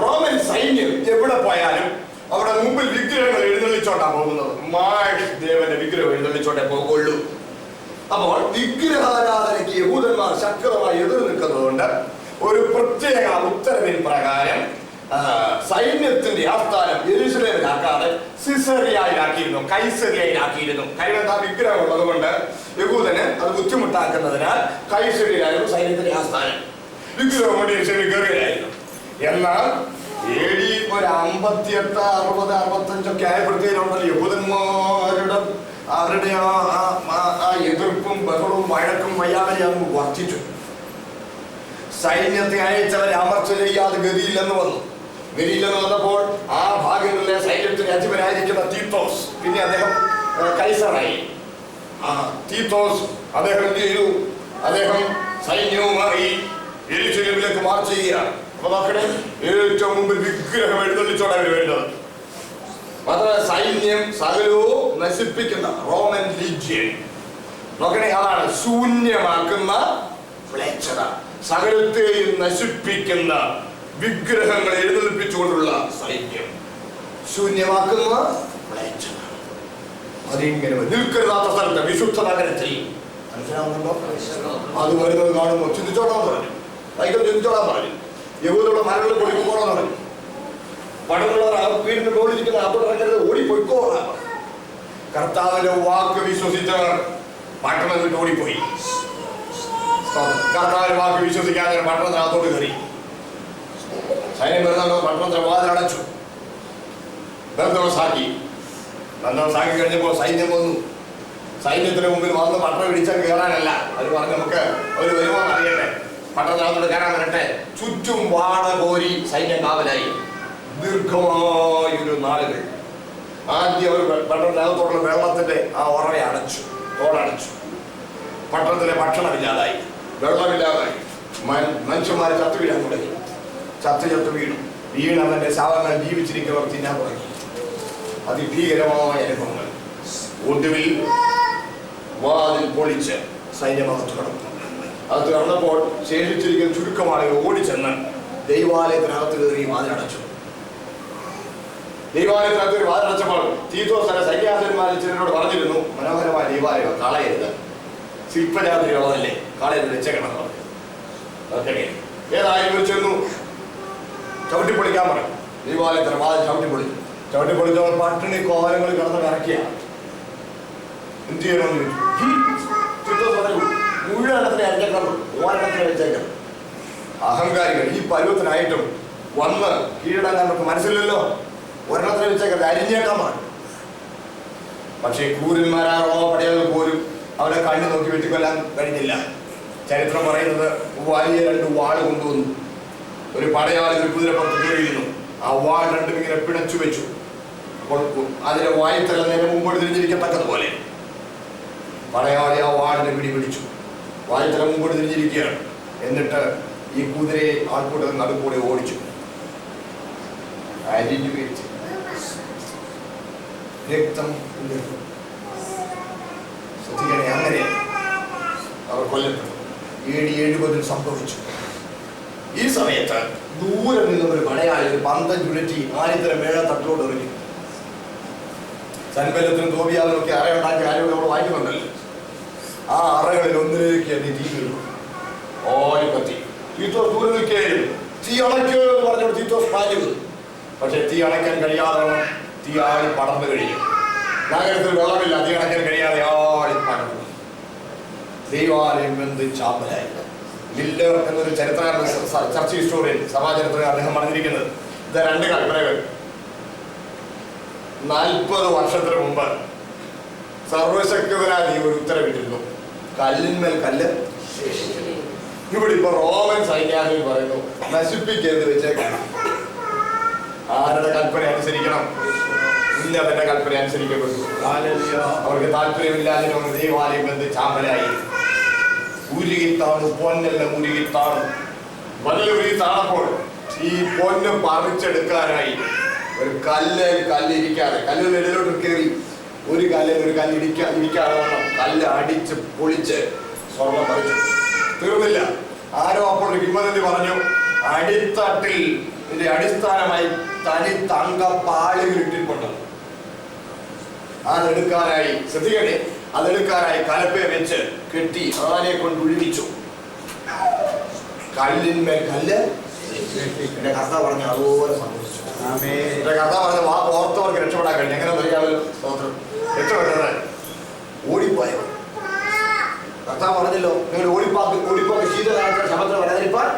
റോമൻ സൈന്യം എവിടെ പോയാലും അവിടെ മുമ്പിൽ വിഗ്രഹങ്ങൾ എഴുന്നള്ളിച്ചോണ്ടാ പോകുന്നത്. ദേവന്റെ വിഗ്രഹം എഴുന്നള്ളിച്ചോണ്ടേ പോകുള്ളൂ. അപ്പോൾ വിഗ്രഹാരാധനയ്ക്ക് യഹൂദന്മാർ ശക്തമായി എതിർ നിൽക്കുന്നതുകൊണ്ട് ഒരു പ്രത്യേക ഉത്തരവിൻ പ്രകാരം സൈന്യത്തിന്റെ ആസ്ഥാനം യെരൂശലേമിലാക്കാതെ സിസേറിയയിലാക്കിയിരുന്നു, കൈസറിയയിലാക്കിയിരുന്നു. കാര്യം എന്താ? വിഗ്രഹം ഉള്ളത് കൊണ്ട് യഹൂദന് അത് ബുദ്ധിമുട്ടാക്കുന്നതിനാൽ കൈസറിയയിലായിരുന്നു സൈന്യത്തിന്റെ ആസ്ഥാനം. വിഗ്രഹം കൊണ്ട് യെരൂശലേമിൽ കയറുകയായിരുന്നു. എന്നാൽ AD ഒരു 58, 60, 65 ആയപ്പോഴത്തേനുണ്ടല്ലോ യഹൂദന്മാരുടെ അവരുടെ ആ എതിർപ്പും ബഹളവും വഴക്കും വയ്യാതെയും വർദ്ധിച്ചു. സൈന്യത്തെ അയച്ചവരെ അമർച്ച ചെയ്യാതെ ഗതിയില്ലെന്ന് വന്നു. ഗതിയില്ലെന്ന് വന്നപ്പോൾ ആ ഭാഗങ്ങളിലെ സൈന്യത്തിന് അധിപനായിരിക്കുന്ന തീത്തോസ്, പിന്നെ അദ്ദേഹം കൈസറായി. തീത്തോസ് അദ്ദേഹം എന്ത് ചെയ്തു? അദ്ദേഹം സൈന്യവുമായി യെരൂശലേമിലേക്ക് മാർച്ച് ചെയ്യുകയാണ്. അപ്പൊ നോക്കണേ, ഏറ്റവും മുമ്പിൽ വിഗ്രഹം എഴുന്നള്ളിച്ചോടെ അവർ വേണ്ടത്. മാത്രമല്ല സൈന്യം സകലവും നശിപ്പിക്കുന്ന റോമൻ ലീജിയൻ. നോക്കണേ, അതാണ് ശൂന്യമാക്കുന്ന മ്ലേച്ഛത. സകലത്തെയും നശിപ്പിക്കുന്ന വിഗ്രഹങ്ങൾ എഴുന്നള്ളിപ്പിച്ചുകൊണ്ടുള്ള സൈന്യം, ശൂന്യമാക്കുന്ന മ്ലേച്ഛത. അതിങ്ങനെ നിൽക്കരുതാത്ത സ്ഥലത്ത് വിശുദ്ധ നഗരത്തിൽ. മനസ്സിലാവുന്നുണ്ടോ? അത് വരുന്നത് കാണുമ്പോൾ ചിന്തിച്ചോളാൻ പറഞ്ഞു, വൈകി ചിന്തിച്ചോളാൻ പറഞ്ഞു. യഹൂദരുടെ മരങ്ങളിൽ പൊളിക്കോളാൻ പറഞ്ഞു. പടങ്ങളുള്ള വീടിന്റെ മുകളിലിരിക്കുന്ന അപ്പുറക്കരുത്, ഓടിപ്പോയിക്കോളാൻ പറഞ്ഞു. കർത്താവിന്റെ വാക്ക് വിശ്വസിച്ചവർ പട്ടണം വിട്ട് ഓടിപ്പോയി. കർത്താവിന്റെ വാക്ക് വിശ്വസിക്കാതെ പട്ടണത്തിനകത്തോട്ട് കയറി. സൈന്യം വരുന്നുണ്ടോ? പട്ടണത്തിന് വാതിലടച്ചു, ബന്ധവസാക്കി. ബന്ധവസാക്കി കഴിഞ്ഞപ്പോൾ സൈന്യം വന്നു. സൈന്യത്തിന് മുമ്പിൽ വന്ന് പട്ടണം ഇടിച്ചാൽ കയറാനല്ല. അവർ പറഞ്ഞു, നമുക്ക് അവർ വരുമാനം അറിയട്ടെ, പട്ടണത്തിനകത്തോട്ട് കയറാൻ വരട്ടെ. ചുറ്റും വാട കോരി സൈന്യം കാവലായി ദീർഘമായൊരു നാളുകൾ. ആദ്യം അവർ പട്ടണത്തിനകത്തോടുള്ള വെള്ളത്തിന്റെ ആ ഉറവ അടച്ചു, തോടടച്ചു. പട്ടണത്തിലെ ഭക്ഷണമില്ലാതായി, വെള്ളമില്ലാതായി. മനുഷ്യന്മാരെ ചത്തു വീഴാൻ തുടങ്ങി. ചത്തു വീണു. വീണവന്റെ ശവങ്ങൾ ജീവിച്ചിരിക്കുന്നവർ തിന്നാൻ തുടങ്ങി. അതിഭീകരമായ അനുഭവങ്ങൾ. ഒടുവിൽ വാതിൽ പൊളിച്ച് സൈന്യമകത്ത് കടന്നു. അത് കടന്നപ്പോൾ ശേഷിച്ചിരിക്കുന്ന ചുരുക്കം ആളുകൾ ഓടിച്ചെന്ന് ദൈവാലയത്തിനകത്ത് കയറി വാതിലടച്ചു. ദൈവാലയത്തിനകത്ത് വാതിലടച്ചപ്പോൾ തീത്തോസ് തന്നെ സൈന്യാധിപന്മാരിൽ ചിലരോട് പറഞ്ഞിരുന്നു, മനോഹരമായ ദൈവാലയം കളയരുത്, ശില്പജാതിരിയുള്ളതല്ലേ, കളയരുത്, വെച്ചേക്കണം പറഞ്ഞു. ഏതായാലും ചെന്നു ചവിട്ടിപ്പൊളിക്കാൻ പറഞ്ഞു. ദൈവാലയത്തിന് വാതിൽ ചവിട്ടിപ്പൊളിച്ചവർ പട്ടിണി കോലങ്ങൾ കിടന്ന് കറക്കിയ. എന്ത് ചെയ്യണമെന്ന് ചോദിച്ചു. തീത്തോസ് പറഞ്ഞു, മുഴുവനത്തിനെ അരച്ചേക്കണം, ഓരെണ്ണത്തിനെ വെച്ചേക്കണം. അഹങ്കാരികൾ ഈ പരുവത്തിനായിട്ടും വന്ന് കീഴടങ്ങാൻ നമുക്ക് മനസ്സിലല്ലോ, ഒരെണ്ണത്തിനെ വെച്ചേക്കരുത്, അരിഞ്ഞേക്കാൻ പറഞ്ഞു. പക്ഷേ ക്രൂരന്മാരാറോ പടയാളികൾ പോലും അവരെ കണ്ണു നോക്കി വെട്ടിക്കൊല്ലാൻ കഴിഞ്ഞില്ല. ചരിത്രം പറയുന്നത് വലിയ 2 വാള് കൊണ്ടുവന്നു. ഒരു പടയാളി ഒരു കുതിരപ്പുറത്ത് കയറിയിരുന്നു. ആ വാൾ രണ്ടും ഇങ്ങനെ പിടച്ചു വെച്ചു. അപ്പോൾ അതിന്റെ വായത്തല നേരെ മുമ്പോട്ട് തിരിഞ്ഞിരിക്കത്തക്കതുപോലെ പടയാളി ആ വാളിനെ പിടിച്ചു. വായത്തല മുമ്പോട്ട് തിരിഞ്ഞിരിക്കുകയാണ്. എന്നിട്ട് ഈ കുതിരയെ ആൾക്കൂട്ടത്തിൽ നടുക്കൂടെ ഓടിച്ചു. രക്തം ശ്രദ്ധിക്കണേ, അങ്ങനെ അവർ കൊല്ലപ്പെട്ടു. 70 സംഭവിച്ചു. ഈ സമയത്ത് ദൂരെ നിന്ന് ഒരു പടയാളി ഒരു പന്തം ചുഴറ്റി ആലിത്തരം മേള തട്ടോട് എറിഞ്ഞു. സൻബല്ലത്തിനും തോബിയാവിനും ഒക്കെ അറയുണ്ടാക്കി ആരോഗ്യം നമ്മൾ വായിക്കുന്നുണ്ടല്ലോ. ആ അറകളിൽ ഒന്നിലേക്ക് എന്നെ തീ വീണു. കത്തി. തീത്തോസ് ദൂരെ നിൽക്കുകയായിരുന്നു. തീ അണയ്ക്കോ എന്ന് പറഞ്ഞപ്പോൾ തീത്തോസ് പാഞ്ഞു. പക്ഷെ തീ അണയ്ക്കാൻ കഴിയാതെ തീ ആളി പടർന്നു കഴിഞ്ഞു. നഗരത്തിൽ വെള്ളമില്ല, തീ അണയ്ക്കാൻ കഴിയാതെ ആളി പടർന്നു. ദൈവാലയം വെന്ത് ചാമ്പലായി. മില്ലർ എന്നൊരു ചരിത്ര ഹിസ്റ്റോറിയൻ, സഭാചരിത്രകാരൻ അദ്ദേഹം പറഞ്ഞിരിക്കുന്നത് ഇത് 2 കൽപ്പനകൾ 40 വർഷത്തിന് മുമ്പ് സർവശക്തനായ ഒരു ഉത്തരവിട്ടിരുന്നു. കല്ലിന്മേൽ കല്ല് ശേഷിക്കുന്നു. ഇവിടെ ഇപ്പൊ റോമൻ സൈന്യാധിപൻ പറയുന്നു നശിപ്പിക്കരുത് വെച്ചേക്കാണ്. ആരുടെ കൽപ്പന അനുസരിക്കണം? ഉന്നതന്റെ കൽപ്പന അനുസരിക്കപ്പെട്ടു. അവർക്ക് താല്പര്യമില്ലാതിനൊന്ന് ദൈവാലയം വെന്ത് ചാമ്പലായി. ഉരുകിത്താണ്, പൊന്നെല്ലാം ഉരുകിത്താണ്. വലിയ താണപ്പോൾ ഈ പൊന്ന് പറിച്ചെടുക്കാനായി ഒരു കല്ലിരിക്കാതെ കല്ലിലോട്ട് കയറി ഒരു കല്ലിരിക്കാതെ വേണം കല്ല് അടിച്ച് പൊളിച്ച് സ്വർണം പറിച്ചു. തീർന്നില്ല. ആരോ അപ്പോൾ ഒരു കിംവദന്തി പറഞ്ഞു, അടിത്തട്ടിൽ ഇതിന്റെ അടിസ്ഥാനമായി തനി തങ്ക പാളികൾ ഇട്ടിട്ടുണ്ട്. അതെടുക്കാനായി ശ്രദ്ധിക്കണേ, അതെടുക്കാനായി കലപ്പയെ വെച്ച് കെട്ടി ആനയെ കൊണ്ട് ഒഴിപ്പിച്ചു. കല്ലിന്മേൽ കല്ല്. എന്റെ കർത്താവ് പറഞ്ഞ അതുപോലെ സംഭവിച്ചു. എന്റെ കർത്താവ് പറഞ്ഞ വാക്ക് ഓർത്തവർക്ക് രക്ഷപ്പെടാൻ കഴിഞ്ഞു. എങ്ങനെ അറിയാമല്ലോ? രക്ഷപ്പെട്ടത് ഓടിപ്പോയവർ. കർത്താവ് പറഞ്ഞല്ലോ, നിങ്ങൾ ഓടിപ്പോക്ക് ശീതകാലത്തിന് ശബത്തിൽ വരാതിരിപ്പാൻ.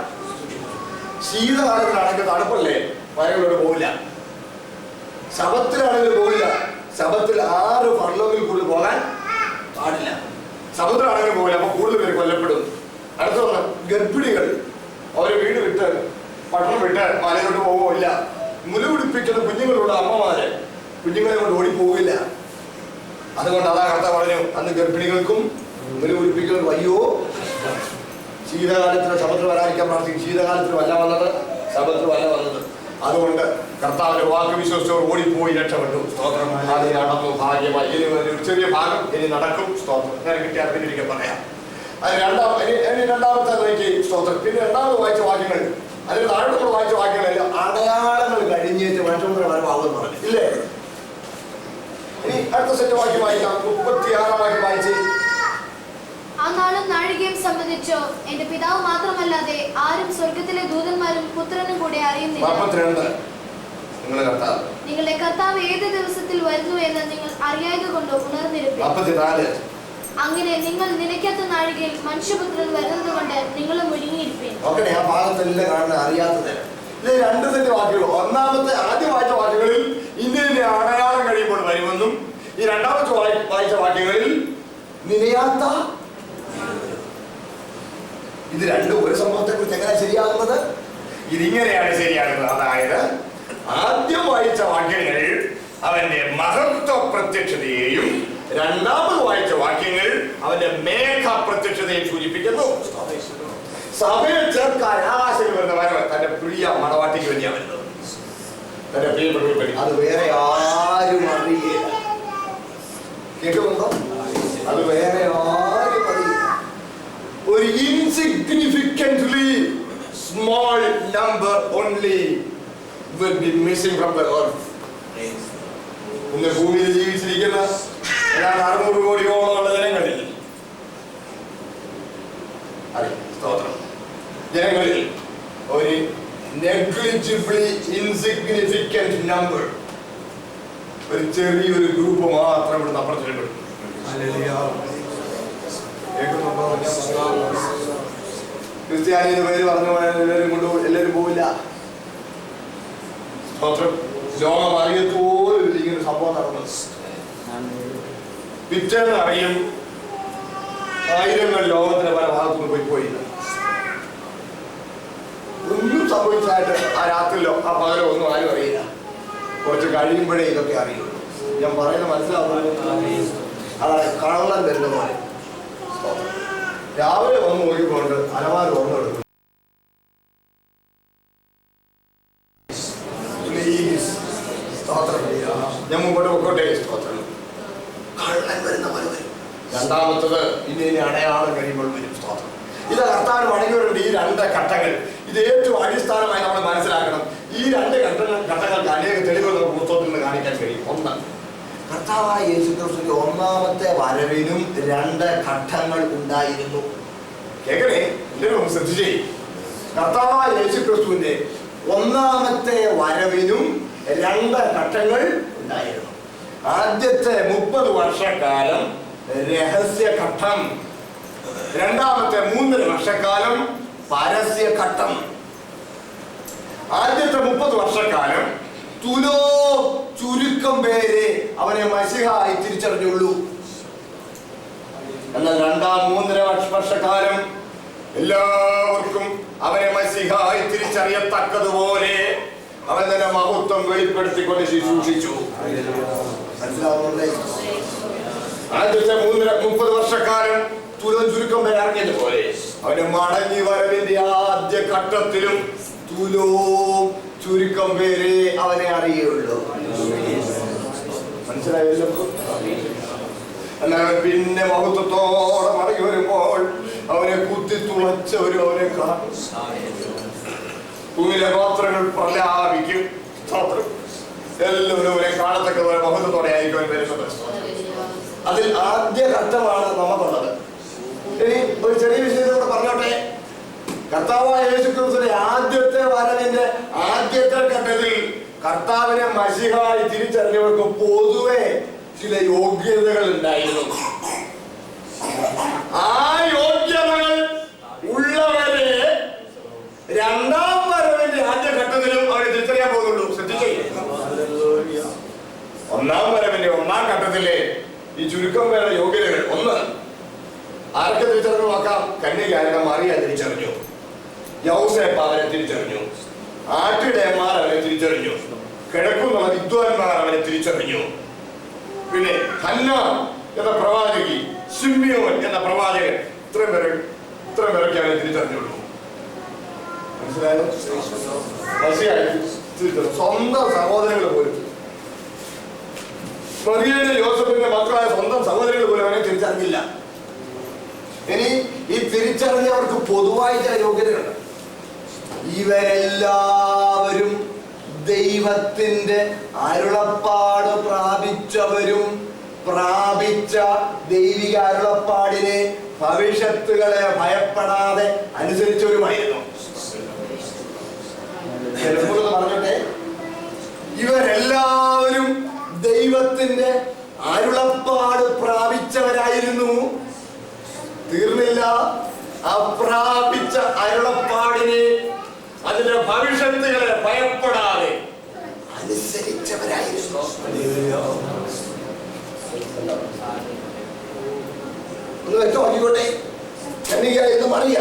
ശീതകാലത്തിലാണെങ്കിൽ തണുപ്പല്ലേ, വയലുകളോട് പോവില്ല. ശബത്തിലാണെങ്കിൽ പോവില്ല. ശബത്തിൽ 6 ഫർലോങ്ങിൽ കൂടുതൽ പോകാൻ പാടില്ല. ശബത്തിലാണെങ്കിൽ പോവില്ല. അപ്പൊ കൂടുതൽ പേര് കൊല്ലപ്പെടും. അടുത്ത ഗർഭിണികൾ അവരെ വീട് വിട്ട് പട്ടണം വിട്ട് മലയിലോട്ട് പോവില്ല. മുലകുടിപ്പിക്കുന്ന കുഞ്ഞുങ്ങളുള്ള അമ്മമാരെ കുഞ്ഞുങ്ങളെ കൊണ്ട് ഓടിപ്പോവില്ല. അതുകൊണ്ട് അതാ കർത്താവ് പറഞ്ഞു, അന്ന് ഗർഭിണികൾക്കും മുലകുടിപ്പിക്കുന്നവർക്ക് അയ്യോ. ശീതകാലത്തിന് ശബത്തിൽ വരാതിരിക്കാൻ പ്രാർത്ഥിക്കും. ശീതകാലത്തിന് വല്ല വന്നത്, ശബത്തിൽ വല്ല വന്നത്. അതുകൊണ്ട് കർത്താവിന്റെ വാക്ക് വിശ്വസിച്ചവർ ഓടിപ്പോയി രക്ഷപ്പെട്ടു. സ്തോത്രം. അത് നടന്നു ഭാഗ്യമായി. ഇനി ഒരു ചെറിയ ഭാഗം ഇനി നടക്കും. സ്തോത്രം. ഞാൻ കിട്ടിയാൽ പിന്നൊരിക്കൽ പറയാം. അത് രണ്ടാമത്തെ നോക്കി സ്തോത്രം. പിന്നെ രണ്ടാമത് വായിച്ച വാക്യങ്ങൾ, അതിന് താഴോട്ട് വായിച്ച വാക്യങ്ങളെല്ലാം അടയാളങ്ങൾ കഴിഞ്ഞേറ്റ് മനുഷ്യരുടെ വരവാകുമെന്ന് പറഞ്ഞു ഇല്ലേ? ഇനി അടുത്ത സെറ്റ് വാക്യം വായിക്കാം. 36 വാക്യം വായിച്ച്. ആ നാളും നാഴികയും സംബന്ധിച്ചോ എന്റെ പിതാവ് മാത്രമല്ലാതെ ആരും സ്വർഗത്തിലെ ദൂതന്മാരും പുത്രനും കൂടെ അറിയുന്നില്ല. 42 നിങ്ങളുടെ കർത്താവ് ഏത് ദിവസത്തിൽ വരുന്നു എന്ന് നിങ്ങൾ അറിയാതെ കൊണ്ട് ഉണർന്നിരിക്കും. 44 അങ്ങനെ നിങ്ങൾ നിലയ്ക്കാത്ത നാഴികയിൽ മനുഷ്യപുത്രൻ വരുന്നത് കൊണ്ട് നിങ്ങളും ഒരുങ്ങിയിരിപ്പീൻ. ആ ഭാഗത്തെല്ലാം കാണുന്ന അറിയാത്തത് 2 സെറ്റ് വാക്യങ്ങൾ. ഒന്നാമത്തെ ആദ്യം വായിച്ച വാക്യങ്ങളിൽ ഇന്ത്യയിലെ അടയാളം കഴിയുമ്പോൾ വരുമെന്നും, ഈ രണ്ടാമത്തെ വായിച്ച വാക്യങ്ങളിൽ നിലയാത്ത. ഇത് രണ്ടും ഒരു സംഭവത്തെ കുറിച്ച് എങ്ങനെ ശരിയാകുന്നത്? ഇതിങ്ങനെയാണ് ശരിയാകുന്നത്. അതായത് ആദ്യം വായിച്ച വാക്യങ്ങൾ അവന്റെ മഹത്വ പ്രത്യക്ഷതയെയും രണ്ടാമത് വായിച്ച വാക്യങ്ങൾ അവന്റെ മേഘ പ്രത്യക്ഷതയെ സൂചിപ്പിക്കുന്നു. സഭയെ ചേർക്കാൻ ആകാശത്തിൽ വരുന്ന വരവ് തന്റെ പ്രിയ മണവാട്ടിക്ക് വേണ്ടിയാണ് വരുന്നത്. തന്റെ പ്രിയപ്പെട്ടവർക്ക് വേണ്ടി. അത് വേറെ ആരും അറിയില്ല. കേൾക്കുന്നുണ്ടോ? അത് വേറെ ആരും അറിയില്ല. ഒരു insignificantly small number only will be missing from the earth. ഇന്ന് ഭൂമിയിൽ ജീവിച്ചിരിക്കുന്ന 600 കോടിയോളമുള്ള ജനങ്ങളിൽ ജനങ്ങളിൽ ഒരു നെഗ്ലിജിബിളി ഇൻസിഗ്നിഫിക്കന്റ് നമ്പർ, ഒരു ചെറിയൊരു ഗ്രൂപ്പ് മാത്രം ഇവിടെ അപ്പുറത്തിൽപ്പെടും. ക്രിസ്ത്യാനിയുടെ പേര് പറഞ്ഞു എല്ലാവരും പോവില്ല. ലോകം അറിയത്തോലും ഇങ്ങനെ സംഭവം നടന്നത്. പിറ്റേന്ന് അറിയും ആയിരങ്ങൾ ലോകത്തിന്റെ പല ഭാഗത്തുനിന്ന് പോയി. ഒന്നും സംഭവിച്ചതായിട്ട് ആ രാത്രിയിലോ ആ പകലോ ഒന്നും ആരും അറിയില്ല. കുറച്ച് കഴിയുമ്പോഴേ ഇതൊക്കെ അറിയുള്ളൂ. ഞാൻ പറയുന്നത് മനസ്സിലാവുന്നത് അതാണ് കള്ളൻ വരുന്ന പോലെ. രാവിലെ വന്ന് നോക്കിക്കൊണ്ട് അലമാര ഓർമ്മ ഞാൻ മുമ്പോട്ട് പൊക്കോട്ടെ. സ്തോത്രം. കള്ളൻ വരുന്ന പോലെ വരും. രണ്ടാമത്തത് ഇനി അടയാളം കഴിയുമ്പോൾ വരും. സ്തോത്രം. ഇത് കർത്താവിന് മടങ്ങി വരുന്നുണ്ട്. ഈ രണ്ട് ഘട്ടങ്ങൾ ഇത് ഏറ്റവും അടിസ്ഥാനമായി നമ്മൾ മനസ്സിലാക്കണം. ഈ രണ്ട് ഘട്ടങ്ങൾക്ക് അനേക തെളിവുകൾ നമുക്ക് പുസ്തകത്തിൽ നിന്ന് കാണിക്കാൻ കഴിയും. ഒന്ന്, കർത്താവായ യേശുക്രിസ്തുവിന്റെ ഒന്നാമത്തെ വരവിനും രണ്ട് ഘട്ടങ്ങൾ ഉണ്ടായിരുന്നു. കേൾക്കണേ, എല്ലാവരും ശ്രദ്ധിച്ചേ. കർത്താവായ യേശുക്രിസ്തുവിന്റെ ഒന്നാമത്തെ വരവിനും രണ്ട് ഘട്ടങ്ങൾ ഉണ്ടായിരുന്നു. ആദ്യത്തെ 30 വർഷക്കാലം രഹസ്യഘട്ടം, രണ്ടാമത്തെ 3.5 വർഷക്കാലം പരസ്യഘട്ടം. ആദ്യത്തെ 30 വർഷക്കാലം ചുരുക്കം പേരെ അവനെ മശിഹായി തിരിച്ചറിഞ്ഞുള്ളൂ. എന്നാൽ രണ്ടാം 3.5 വർഷക്കാലം എല്ലാവർക്കും അവനെ മശിഹായി തിരിച്ചറിയത്തക്കതുപോലെ അവൻ തന്നെ മഹത്വം വെളിപ്പെടുത്തിക്കൊണ്ട് ശുശ്രൂഷിച്ചു. മനസ്സിലാവുന്നുണ്ടേ? ആദ്യത്തെ 30 വർഷക്കാലം ചുരുക്കം പേരെ അറിഞ്ഞതുപോലെ അവന് മടങ്ങി വരവിന്റെ ആദ്യ ഘട്ടത്തിലും ചുരുക്കം പേരെ അവനെ അറിയുള്ളൂ. മനസ്സിലായല്ലോ? എന്നാൽ പിന്നെ മഹത്വത്തോടെ മടങ്ങി വരുമ്പോൾ അവനെ കുത്തിത്തുളച്ചവരും അവനെ കാണും. ഭൂമിയിലെ പാത്രങ്ങൾ പ്രലാപിക്കും. എല്ലാവരും അവരെ കാണത്തക്കതുപോലെ മഹത്വത്തോടെ ആയിരിക്കും വരുന്നത്. അതിൽ ആദ്യ ഘട്ടമാണ് നമുക്കുള്ളത്. ഇനി ഒരു ചെറിയ വിഷയത്തോടെ പറഞ്ഞോട്ടെ. കർത്താവായ യേശുക്രിസ്തുവിന്റെ ആദ്യത്തെ വരവിന്റെ ആദ്യത്തെ ഘട്ടത്തിൽ കർത്താവിനെ മശിഹായി തിരിച്ചറിഞ്ഞവർക്ക് പൊതുവെ ചില യോഗ്യതകൾ ഉണ്ടായിരുന്നു. ആ യോഗ്യതകൾ ഉള്ളവരെ രണ്ടാം വരവിന്റെ ആദ്യഘട്ടത്തിലും അവരെ തിരിച്ചറിയാൻ പോകുന്നുള്ളൂ. ശ്രദ്ധിച്ചേ. ഒന്നാം വരവിന്റെ ഒന്നാം ഘട്ടത്തിലെ ഈ ചുരുക്കം പേരുടെ യോഗ്യതകൾ. ഒന്ന്, ആരൊക്കെ തിരിച്ചറിഞ്ഞു നോക്കാം. കന്യകയായിരുന്ന മറിയ തിരിച്ചറിഞ്ഞു. യൗസേപ്പ് അവനെ തിരിച്ചറിഞ്ഞു. ആട്ടിടയന്മാർ അവനെ തിരിച്ചറിഞ്ഞു. കിഴക്കുന്ന വിദ്വാൻമാർ അവനെ തിരിച്ചറിഞ്ഞു. പിന്നെ ഹന്ന എന്ന പ്രവാചകി, ശിമ്യോൻ എന്ന പ്രവാചകൻ, ഇത്രയും പേരൊക്കെ അവനെ തിരിച്ചറിഞ്ഞുള്ളൂ. മനസ്സിലായോ? സ്വന്തം സഹോദരങ്ങൾ പോലും, മറിയയുടെ യോസഫിന്റെ മക്കളായ സ്വന്തം സഹോദരങ്ങൾ പോലും അവനെ തിരിച്ചറിഞ്ഞില്ല. ഇനി ഈ തിരിച്ചറിഞ്ഞവർക്ക് പൊതുവായ ചില യോഗ്യതകളുണ്ട്. ഇവരെല്ലാവരും ദൈവത്തിന്റെ അരുളപ്പാട് പ്രാപിച്ചവരും പ്രാപിച്ച ദൈവിക അരുളപ്പാടിനെ ഭവിഷ്യത്തുകളെ ഭയപ്പെടാതെ അനുസരിച്ചവരുമായിരുന്നു. പറഞ്ഞോട്ടെ, ഇവരെല്ലാവരും ദൈവത്തിന്റെ അരുളപ്പാട് പ്രാപിച്ചവരായിരുന്നു. തീർന്നില്ല, അപ്രാപിച്ച അരുളപ്പാടിനെ അതിന്റെ ഭവിഷ്യത്തുകളെ ഭയപ്പെടാതെ അനുസരിച്ചവരായിരുന്നു. ഒന്ന് വ്യക്തമാക്കിക്കോട്ടെ. കന്യകയായിരുന്നു മറിയ.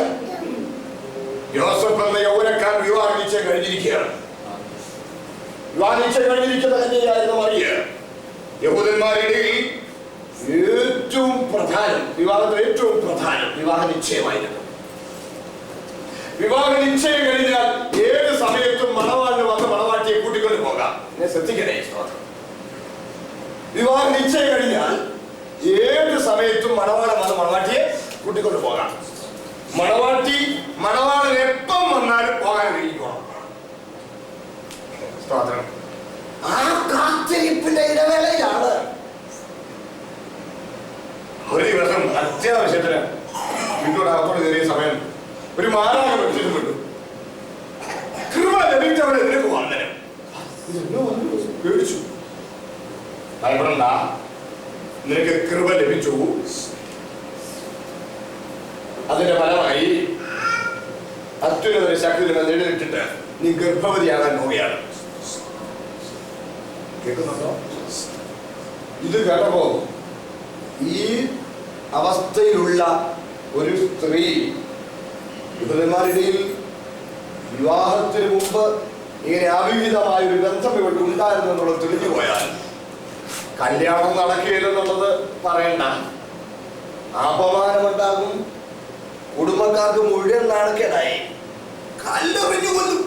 യോസഫ് എന്ന യൗവനക്കാരൻ വിവാഹ നിശ്ചയം കഴിഞ്ഞിരിക്കുകയാണ്. വിവാഹ നിശ്ചയം കഴിഞ്ഞിരിക്കുന്ന കന്യകയായിരുന്നു മറിയ. യഹൂദന്മാരുടെ ഏറ്റവും പ്രധാനം, വിവാഹത്തിൽ ഏറ്റവും പ്രധാനം വിവാഹ നിശ്ചയമായിരുന്നു. വിവാഹ നിശ്ചയം കഴിഞ്ഞാൽ ഏത് സമയത്തും മണവാളിന് വന്ന് മണവാട്ടിയെ കൂട്ടിക്കൊണ്ട് പോകാം. ശ്രദ്ധിക്കണേ. വിവാഹ നിശ്ചയം കഴിഞ്ഞാൽ ഏത് സമയത്തും മണവാളൻ വന്ന് മണവാട്ടിയെ കൂട്ടിക്കൊണ്ട് പോകാം. മണവാളൻ എപ്പം വന്നാലും പോകാൻ കഴിയിക്കണം. ആ കാത്തിരിപ്പിന്റെ ഇടവേളയിലാണ് ഒരു ദിവസം അത്യാവശ്യത്തിന് വീട്ടിലൂടെ അകത്തോട് കയറിയ സമയം ഒരു മാറാക വെച്ചിട്ടുണ്ടു. കൃപ ലഭിച്ചവിടെ നിനക്ക് വന്ദനം. പേടിച്ചു. ഭയപ്പെടണ്ട, നിനക്ക് കൃപ ലഭിച്ചു. അതിന്റെ ഫലമായി അത്യുന്നത ശക്തി നേടിയിട്ടിട്ട് നീ ഗർഭവതിയാകാൻ പോവുകയാണ്. കേൾക്കുന്നുണ്ടോ? ഇത് കേട്ടപ്പോ ഈ അവസ്ഥയിലുള്ള ഒരു സ്ത്രീ യഹൂദന്മാരുടെയിൽ വിവാഹത്തിന് മുമ്പ് ഇങ്ങനെ അവിഹിതമായ ഒരു ബന്ധം ഇവിടെ ഉണ്ടായിരുന്നു എന്നുള്ളത് തെളിഞ്ഞു പോയാൽ കല്യാണം നടക്കുകയില്ലെന്നുള്ളത് പറയണ്ട, അപമാനമുണ്ടാകും, കുടുംബക്കാർക്ക് മുഴുവൻ നാണക്കേടായി, കല്ലെറിഞ്ഞു കൊല്ലും.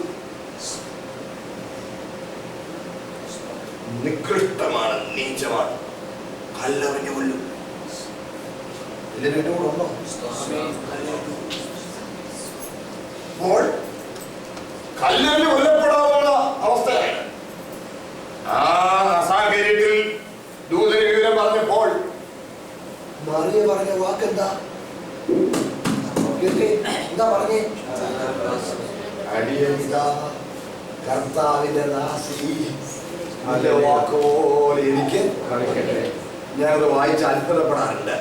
നികൃഷ്ടമാണ്, നീചമാണ്, കല്ലെറിഞ്ഞു കൊല്ലും. എല്ലാവരും കൂടെ ഉണ്ടോ? അപ്പോൾ കല്ലെറിഞ്ഞു കൊല്ലപ്പെടാവുന്ന അവസ്ഥയാണ്. ആ സാഹചര്യത്തിൽ ദൂതന് വിവരം പറഞ്ഞപ്പോൾ മറിയ പറഞ്ഞ വാക്കെന്താ? എന്താ പറഞ്ഞേ? അടിയനിതാ കർത്താവിന്റെ ദാസി, നല്ല വാക്കോലെ എനിക്ക് ഞാനത് വായിച്ച് അത്ഭുതപ്പെടാറുണ്ട്.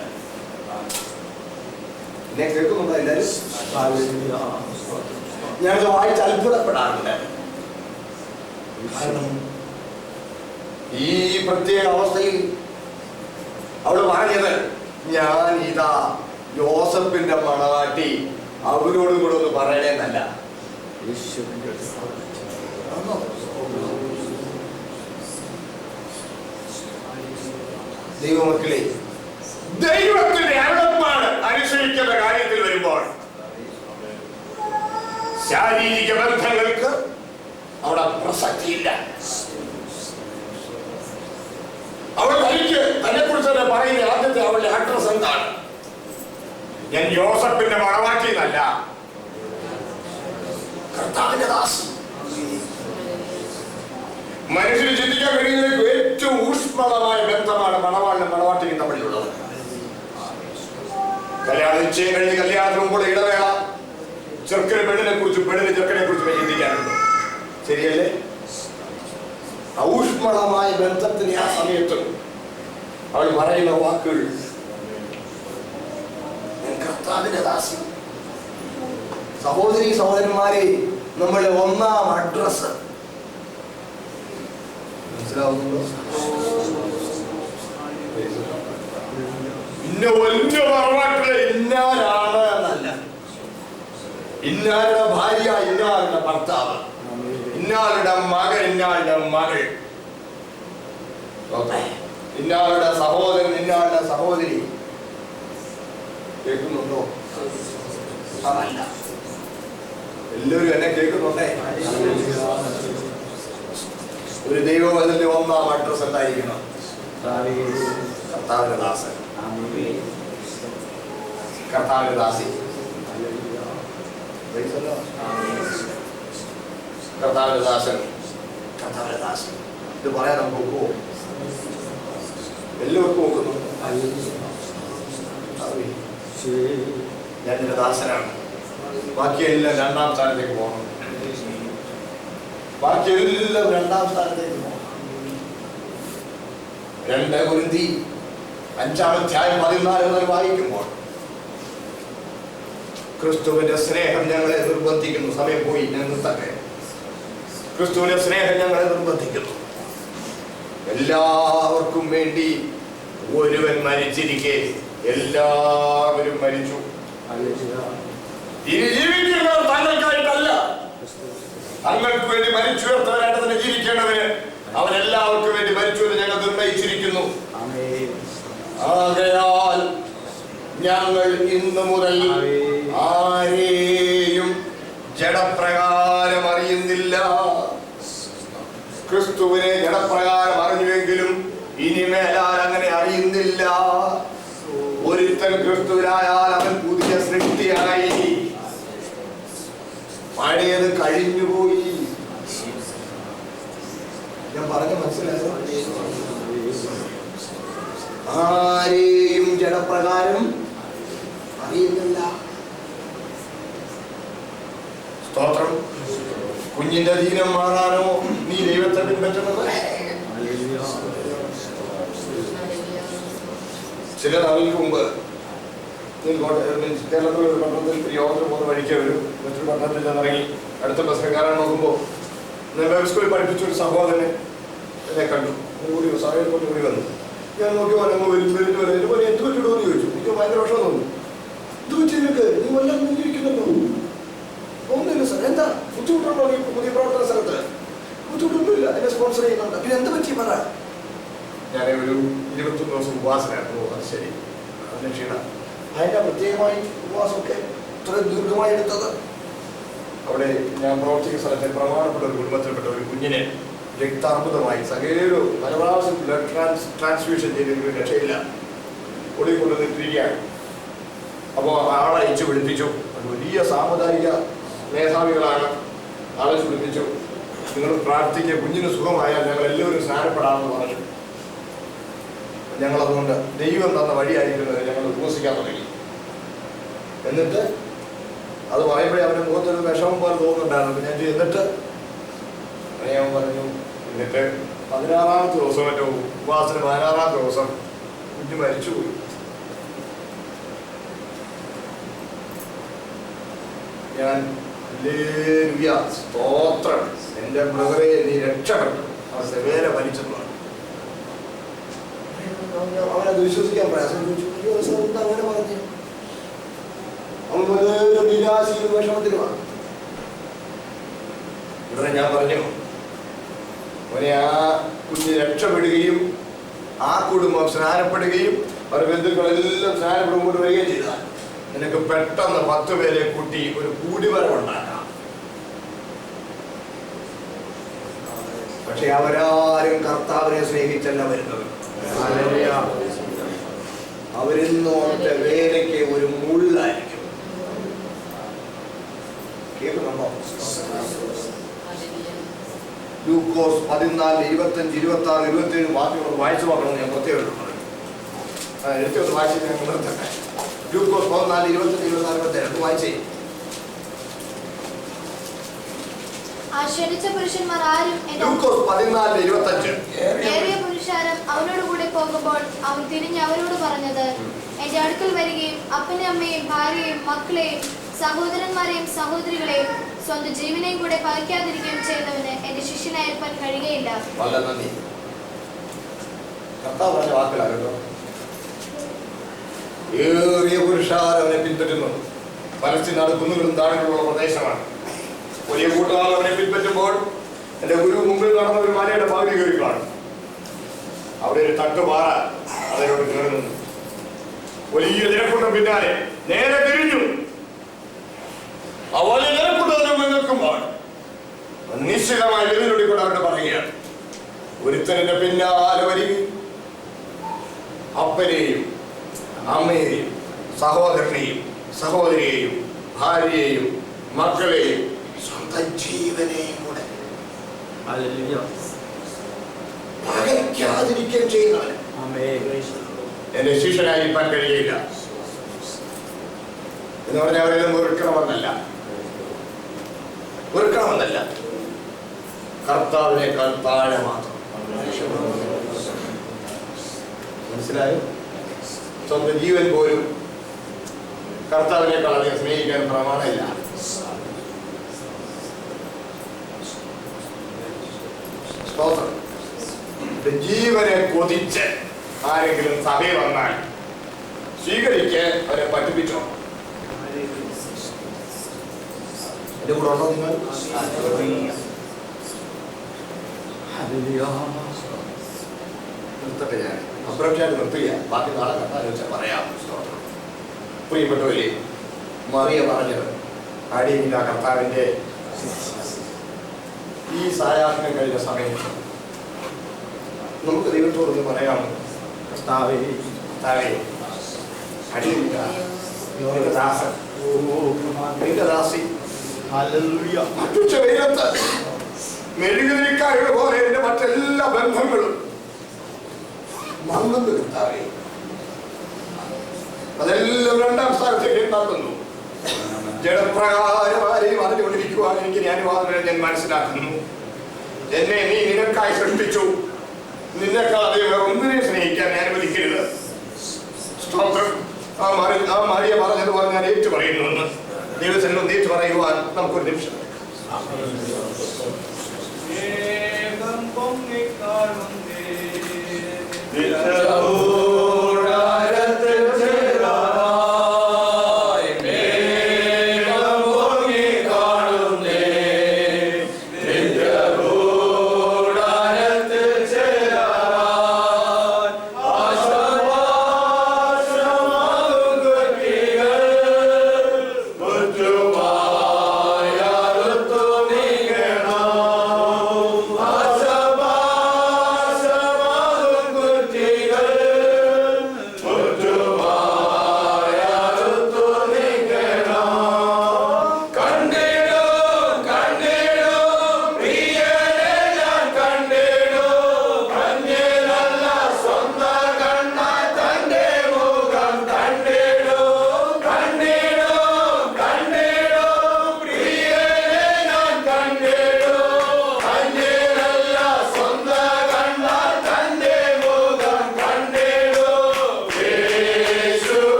എന്നെ കേൾക്കുന്നുണ്ടോ എല്ലാവരും? ഞാനത് വായിച്ച് അത്ഭുതപ്പെടാറുണ്ട്. കാരണം ഈ പ്രത്യേക അവസ്ഥയിൽ അവള് പറഞ്ഞത്, ഞാൻ ഇതാ യോസഫിന്റെ മണവാട്ടി, അവരോടും കൂടെ ഒന്ന് പറയണേന്നല്ല. ദൈവമക്കളെ, ദൈവത്തിന്റെ അരുളപ്പാട് അനുസരിക്കുന്ന കാര്യത്തിൽ വരുമ്പോൾ ശാരീരിക ബന്ധങ്ങൾക്ക് അവിടെ പ്രസക്തിയില്ല. അവൾ തനിക്ക് തന്നെ കുറിച്ച് തന്നെ പറയുന്ന ആദ്യത്തെ അവളുടെ അഡ്രസ് എന്താണ്? ഞാൻ യോസഫിന്റെ മണവാട്ടി എന്നല്ല, കർത്താവിന്റെ ദാസി. മനുഷ്യന് ചിന്തിക്കാൻ കഴിയുന്നതിലേക്ക് ഏറ്റവും ഊഷ്മളമായ ബന്ധമാണ് മണവാളിനും മണവാട്ടിയും തമ്മിലുള്ളത്. കല്യാണ നിശ്ചയം കഴിഞ്ഞ് കല്യാണത്തിന് മുമ്പുള്ള ഇടവേള ചെറുക്കന് പെണ്ണിനെ കുറിച്ചും പെണ്ണിന് ചെറുക്കനെ കുറിച്ചും ചിന്തിക്കാനുണ്ട്. ശരിയല്ലേ? ഊഷ്മളമായ ബന്ധത്തിന് ആ സമയത്ത് അവൾ പറയുന്ന വാക്കുകൾ, കർത്താവിന്റെ ദാസി. സഹോദരി സഹോദരന്മാരെ, നമ്മളുടെ ഒന്നാം അഡ്രസ് മനസ്സിലാവുന്നുണ്ടോ? ഇന്ന വലിയ മറവാട്ടിലെ ഇന്നാരാണ് എന്നല്ല, ഇന്നാരുടെ ഭാര്യ, ഇന്നാരുടെ ഭർത്താവ്, ഇന്നാളുടെ മകൻ, ഇന്നാളുടെ മകൾ, ഇന്നാളുടെ സഹോദരൻ, ഇന്നാളുടെ സഹോദരി. കേൾക്കുന്നുണ്ടോ? അതല്ല. എല്ലാവരും എന്നെ കേൾക്കുന്നുണ്ടേ? ഒരു ദൈവവചനത്തിന്റെ ഒന്നാം അഡ്രസ് എന്തായിരിക്കണം? കർത്താവിന്റെ ദാസൻ, കർത്താവിന്റെ ദാസി, കർത്താവിന്റെ ദാസൻ, കർത്താവിന്റെ ദാസൻ. ഇത് പറയാൻ നമുക്ക് ഒക്കുമോ? എല്ലാവർക്കും ഒക്കുന്നു. ഞാൻ നിന്റെ ദാസനാണ്. ബാക്കിയെല്ലാം രണ്ടാം സ്ഥാനത്തേക്ക് പോകണം. ബാക്കിയെല്ലാം രണ്ടാം സ്ഥാനത്തേക്ക് പോകണം. 2 കൊരിന്ത്യർ 5-14 മുതൽ വായിക്കുമ്പോൾ ക്രിസ്തുവിന്റെ സ്നേഹം ഞങ്ങളെ നിർബന്ധിക്കുന്നു. സമയം പോയി, ഞാൻ നിർത്തട്ടെ. ക്രിസ്തുവിന്റെ സ്നേഹം ഞങ്ങളെ നിർബന്ധിക്കുന്നു. എല്ലാവർക്കും വേണ്ടി ഒരുവൻ മരിച്ചിരിക്കെ എല്ലാവരും മരിച്ചു. ഇനി ജീവിക്കുന്നവർ തങ്ങൾക്കായിട്ടല്ല, തങ്ങൾക്ക് വേണ്ടി മരിച്ചുയർത്തവരായിട്ട് തന്നെ ജീവിക്കേണ്ടതിന് അവരെല്ലാവർക്കും വേണ്ടി മരിച്ചു എന്ന് ഞങ്ങൾ നിർണയിച്ചിരിക്കുന്നു. ആകയാൽ ഞങ്ങൾ ഇന്നു മുതൽ ആരെയും ജഡപ്രകാരം അറിയുന്നില്ല. ക്രിസ്തുവിനെ ജഡപ്രകാരം അറിഞ്ഞുവെങ്കിലും ഇനിമേലാൽ അങ്ങനെ അറിയുന്നില്ല. ഒരുത്തൻ ക്രിസ്തുവിനായാൽ അവൻ പുതിയ സൃഷ്ടിയായി, പഴയത് കഴിഞ്ഞുപോയി. ഞാൻ പറഞ്ഞ മനസ്സിലായോ? ആരെയും ജഡപ്രകാരം അറിയുന്നില്ല. സ്തോത്രം. കുഞ്ഞിന്റെ ദീനം മാറാനോ നീ ദൈവത്തെ പിൻപറ്റുന്നത്? ചില നാളുകൾക്ക് മുമ്പ് കേരളത്തിൽ ഒരു പട്ടണത്തിൽ യോഗത്തിന് പോകുന്ന വഴിക്ക് മറ്റൊരു പട്ടണത്തിൽ ചെന്നിറങ്ങി അടുത്ത ബസ്സിൽ കയറാൻ നോക്കുമ്പോൾ സ്കൂളിൽ പഠിപ്പിച്ചൊരു സഹോദരനെ എന്നെ കണ്ടു. കൂടി സാഹചര്യം കൊണ്ട് കൂടി വന്നു. ഞാൻ നോക്കിയപ്പോൾ അങ്ങ് വലിച്ചു വരെ എന്ത് പറ്റിയിടോ എന്ന് ചോദിച്ചു. എനിക്ക് ഭയങ്കര വിഷമം തോന്നി. ഇത് വെച്ച് നിനക്ക് നീ വല്ലതും ഇരിക്കുന്നുണ്ടോ? ഒന്നുമില്ല സാർ. എന്താ ബുദ്ധിമുട്ട്? ഞാൻ ഒരു 21 ദിവസം ഉപവാസനായിരുന്നു. അത് ശരി, അതിന് ക്ഷീണം. അതിൻ്റെ പ്രത്യേകമായി ഉപവാസമൊക്കെ ഇത്ര ദീർഘമായി എടുത്തത്. അവിടെ ഞാൻ പ്രവർത്തിക്കുന്ന സ്ഥലത്തെ പ്രമാണപ്പെട്ട ഒരു കുടുംബത്തിൽപ്പെട്ട ഒരു കുഞ്ഞിനെ രക്താർബുദമായി സകേരു പലപ്രാവശ്യം ബ്ലഡ് ട്രാൻസ്ഫ്യൂഷൻ ചെയ്തെങ്കിലും രക്ഷയില്ല. ഒളി കൊണ്ടുവന്നിട്ടിരിക്കുകയാണ്. അപ്പോൾ ആളെ അയച്ചു പിടിപ്പിച്ചു. വലിയ സാമുദായിക മേധാവികളാണ്. ആളെ പിടിപ്പിച്ചു, നിങ്ങൾ പ്രാർത്ഥിക്കുക, കുഞ്ഞിന് സുഖമായാൽ ഞങ്ങൾ എല്ലാവരും സ്നാനപ്പെടാമെന്ന് പറഞ്ഞു. ഞങ്ങളതുകൊണ്ട് ദൈവം തന്ന വഴിയായിരിക്കുന്നത് ഞങ്ങൾ ഉപവസിക്കാൻ തുടങ്ങി. എന്നിട്ട് അത് പറയുമ്പോഴേ അവൻ്റെ മുഖത്തൊരു വിഷമം പോലെ തോന്നുന്നുണ്ടായിരുന്നു. ഞാൻ എന്നിട്ട് ഞാൻ പറഞ്ഞു, എന്നിട്ട് 16-ാമത്തെ ദിവസം മറ്റോ ഉപവാസത്തിന് 16-ാമത്തെ ദിവസം കുഞ്ഞ് മരിച്ചുപോയി. ഞാൻ സ്തോത്രം, എൻ്റെ ബ്രദറെ നീ രക്ഷപ്പെട്ടു, അവൻ സെവേര മരിച്ചെന്നാണ്. അവനത് വിശ്വസിക്കാൻ പ്രയാസം. അങ്ങനെ പറഞ്ഞു. അവൻ വളരെ നിരാശയിലും വിഷമത്തിലുമാണ്. ഉടനെ ഞാൻ പറഞ്ഞു, അവനെ ആ കുഞ്ഞ് രക്ഷപ്പെടുകയും ആ കുടുംബം സ്നാനപ്പെടുകയും അവരുടെ ബന്ധുക്കളെല്ലാം സ്നാനപ്പെടുമ്പോൾ വരികയും ചെയ്താൽ നിനക്ക് പെട്ടെന്ന് 10 പേരെ കൂട്ടി ഒരു കൂടിവരവുണ്ടാക്കാം. പക്ഷെ അവരാരും കർത്താവിനെ സ്നേഹിച്ചല്ല വരുന്നത്. അവരിന്നോട്ട് വേലയ്ക്ക് ഒരു മുള്ളായിരിക്കും. കേൾക്കുന്നുണ്ടോ? ലൂക്കോസ് 14, 25, 26, 27 വാക്യങ്ങൾ വായിച്ചു നോക്കണമെന്ന് ഞാൻ പ്രത്യേകം എടുത്തൊന്ന് വായിച്ചിട്ട് ഞങ്ങൾ നിർത്തട്ടെ. ലൂക്കോസ് 14, 25, 26, 27 വായിച്ചേ. ആ ക്ഷണിച്ച പുരുഷന്മാർ ആരും ലൂക്കോസ് 14, 25. ഏറിയ പുരുഷാരം അവനോട് കൂടെ പോകുമ്പോൾ അവൻ തിരിഞ്ഞ് അവരോട് പറഞ്ഞത്, എന്റെ അടുക്കൽ വരികയും അപ്പനെ അമ്മയും ഭാര്യയും മക്കളെയും സഹോദരന്മാരെയും സഹോദരികളെയും സ്വന്തം ജീവനെയും കൂടെ പകയ്ക്കാതിരിക്കുകയും ചെയ്യുന്നവന് എന്റെ ശിഷ്യനായിരിക്കാൻ കഴിയുകയില്ല. വളരെ നന്ദി. കർത്താവ് പറഞ്ഞ വാക്കുകളാകട്ടോ. ഏറിയ പുരുഷാരം അവനെ പിൻപറ്റുന്നു. പലസ്തീനാട് കുന്നുകളും താഴെയുള്ള പ്രദേശമാണ്. വലിയ കൂട്ടം അവനെ പിൻപറ്റുമ്പോൾ എന്റെ ഗുരു മുമ്പിൽ നടന്ന ഒരു മലയുടെ പകുതി കയറി കാണും. അവിടെ ഒരു തട്ടുപാറ അതിനോട് കയറി നിന്നു. വലിയ ജനക്കൂട്ടം പിന്നാലെ നേരെ തിരിഞ്ഞു. ആ വലിയ ജനക്കൂട്ടം നിൽക്കുമ്പോൾ നിശ്ചിതമായി എതിരൊടിക്കൊണ്ട് അവരുടെ പറയുകയാണ്, ഒരുത്തന്റെ പിന്നാലെ വരികയും അപ്പനെയും അമ്മയെയും സഹോദരനെയും സഹോദരിയെയും ഭാര്യയെയും മക്കളെയും സ്വന്തം ജീവനെയും കൂടെ പകയ്ക്കാതിരിക്കുകയും ചെയ്യുന്നവന് എന്റെ ശിഷ്യനായിരിക്കാൻ കഴിയില്ല എന്ന് പറഞ്ഞാൽ അവരെല്ലാം വെറുക്കണമെന്നല്ല, കർത്താവിനേക്കാൾ താഴെ മാത്രം. മനസ്സിലായോ? സ്വന്തം ജീവൻ പോലും കർത്താവിനേക്കാൾ അധികം സ്നേഹിക്കാൻ പ്രമാണമില്ല. ജീവനെ കൊതിച്ച് ആരെങ്കിലും സഭയിൽ വന്നാൽ സ്വീകരിക്ക്, അവരെ പഠിപ്പിച്ചോ. എന്റെ കൂടെ ഉണ്ടോ നിങ്ങൾ? നിർത്തട്ടെ, ഞാൻ അപ്രക്ഷായിട്ട് നിർത്തുക. ബാക്കി നാളെ കത്താൻ വെച്ചാൽ പറയാം. പ്രിയപ്പെട്ടവരെ, മറിയ പറഞ്ഞത് അടിയില്ല കർത്താവിന്റെ ഈ സായാഹ്നം കഴിഞ്ഞ സമയത്ത് നമുക്ക് ദൈവത്തോടൊന്ന് പറയാം, കർത്താവേ അടിയില്ല ദാസൻ, നിന്റെ ദാസി മറ്റുച്ച വെയിലത്ത് മെഴുകുതിരിക്കാരുടെ പോലെ എന്റെ മറ്റെല്ലാ ബന്ധങ്ങളും മങ്ങുന്നു കർത്താവേ. അതെല്ലാം 2ാം സ്ഥാനത്തേക്ക് ഉണ്ടാക്കുന്നു. ജഡപ്രകാരം ആരെയും അറിഞ്ഞുകൊണ്ടിരിക്കുവാൻ എനിക്ക് അനുവാദം ഞാൻ മനസ്സിലാക്കുന്നു. എന്നെ നീ നിനക്കായി സൃഷ്ടിച്ചു. നിന്നെക്കാൾ അധികം ഒന്നിനെ സ്നേഹിക്കാൻ ഞാൻ അനുവദിക്കരുത്. സ്തോത്രം. ആ മറിയ പറഞ്ഞതുപോലെ ഞാൻ ഏറ്റു പറയുന്നു. ദൈവത്തിൽ ഒന്നേറ്റു പറയുവാൻ നമുക്കൊരു നിമിഷം. Yeah.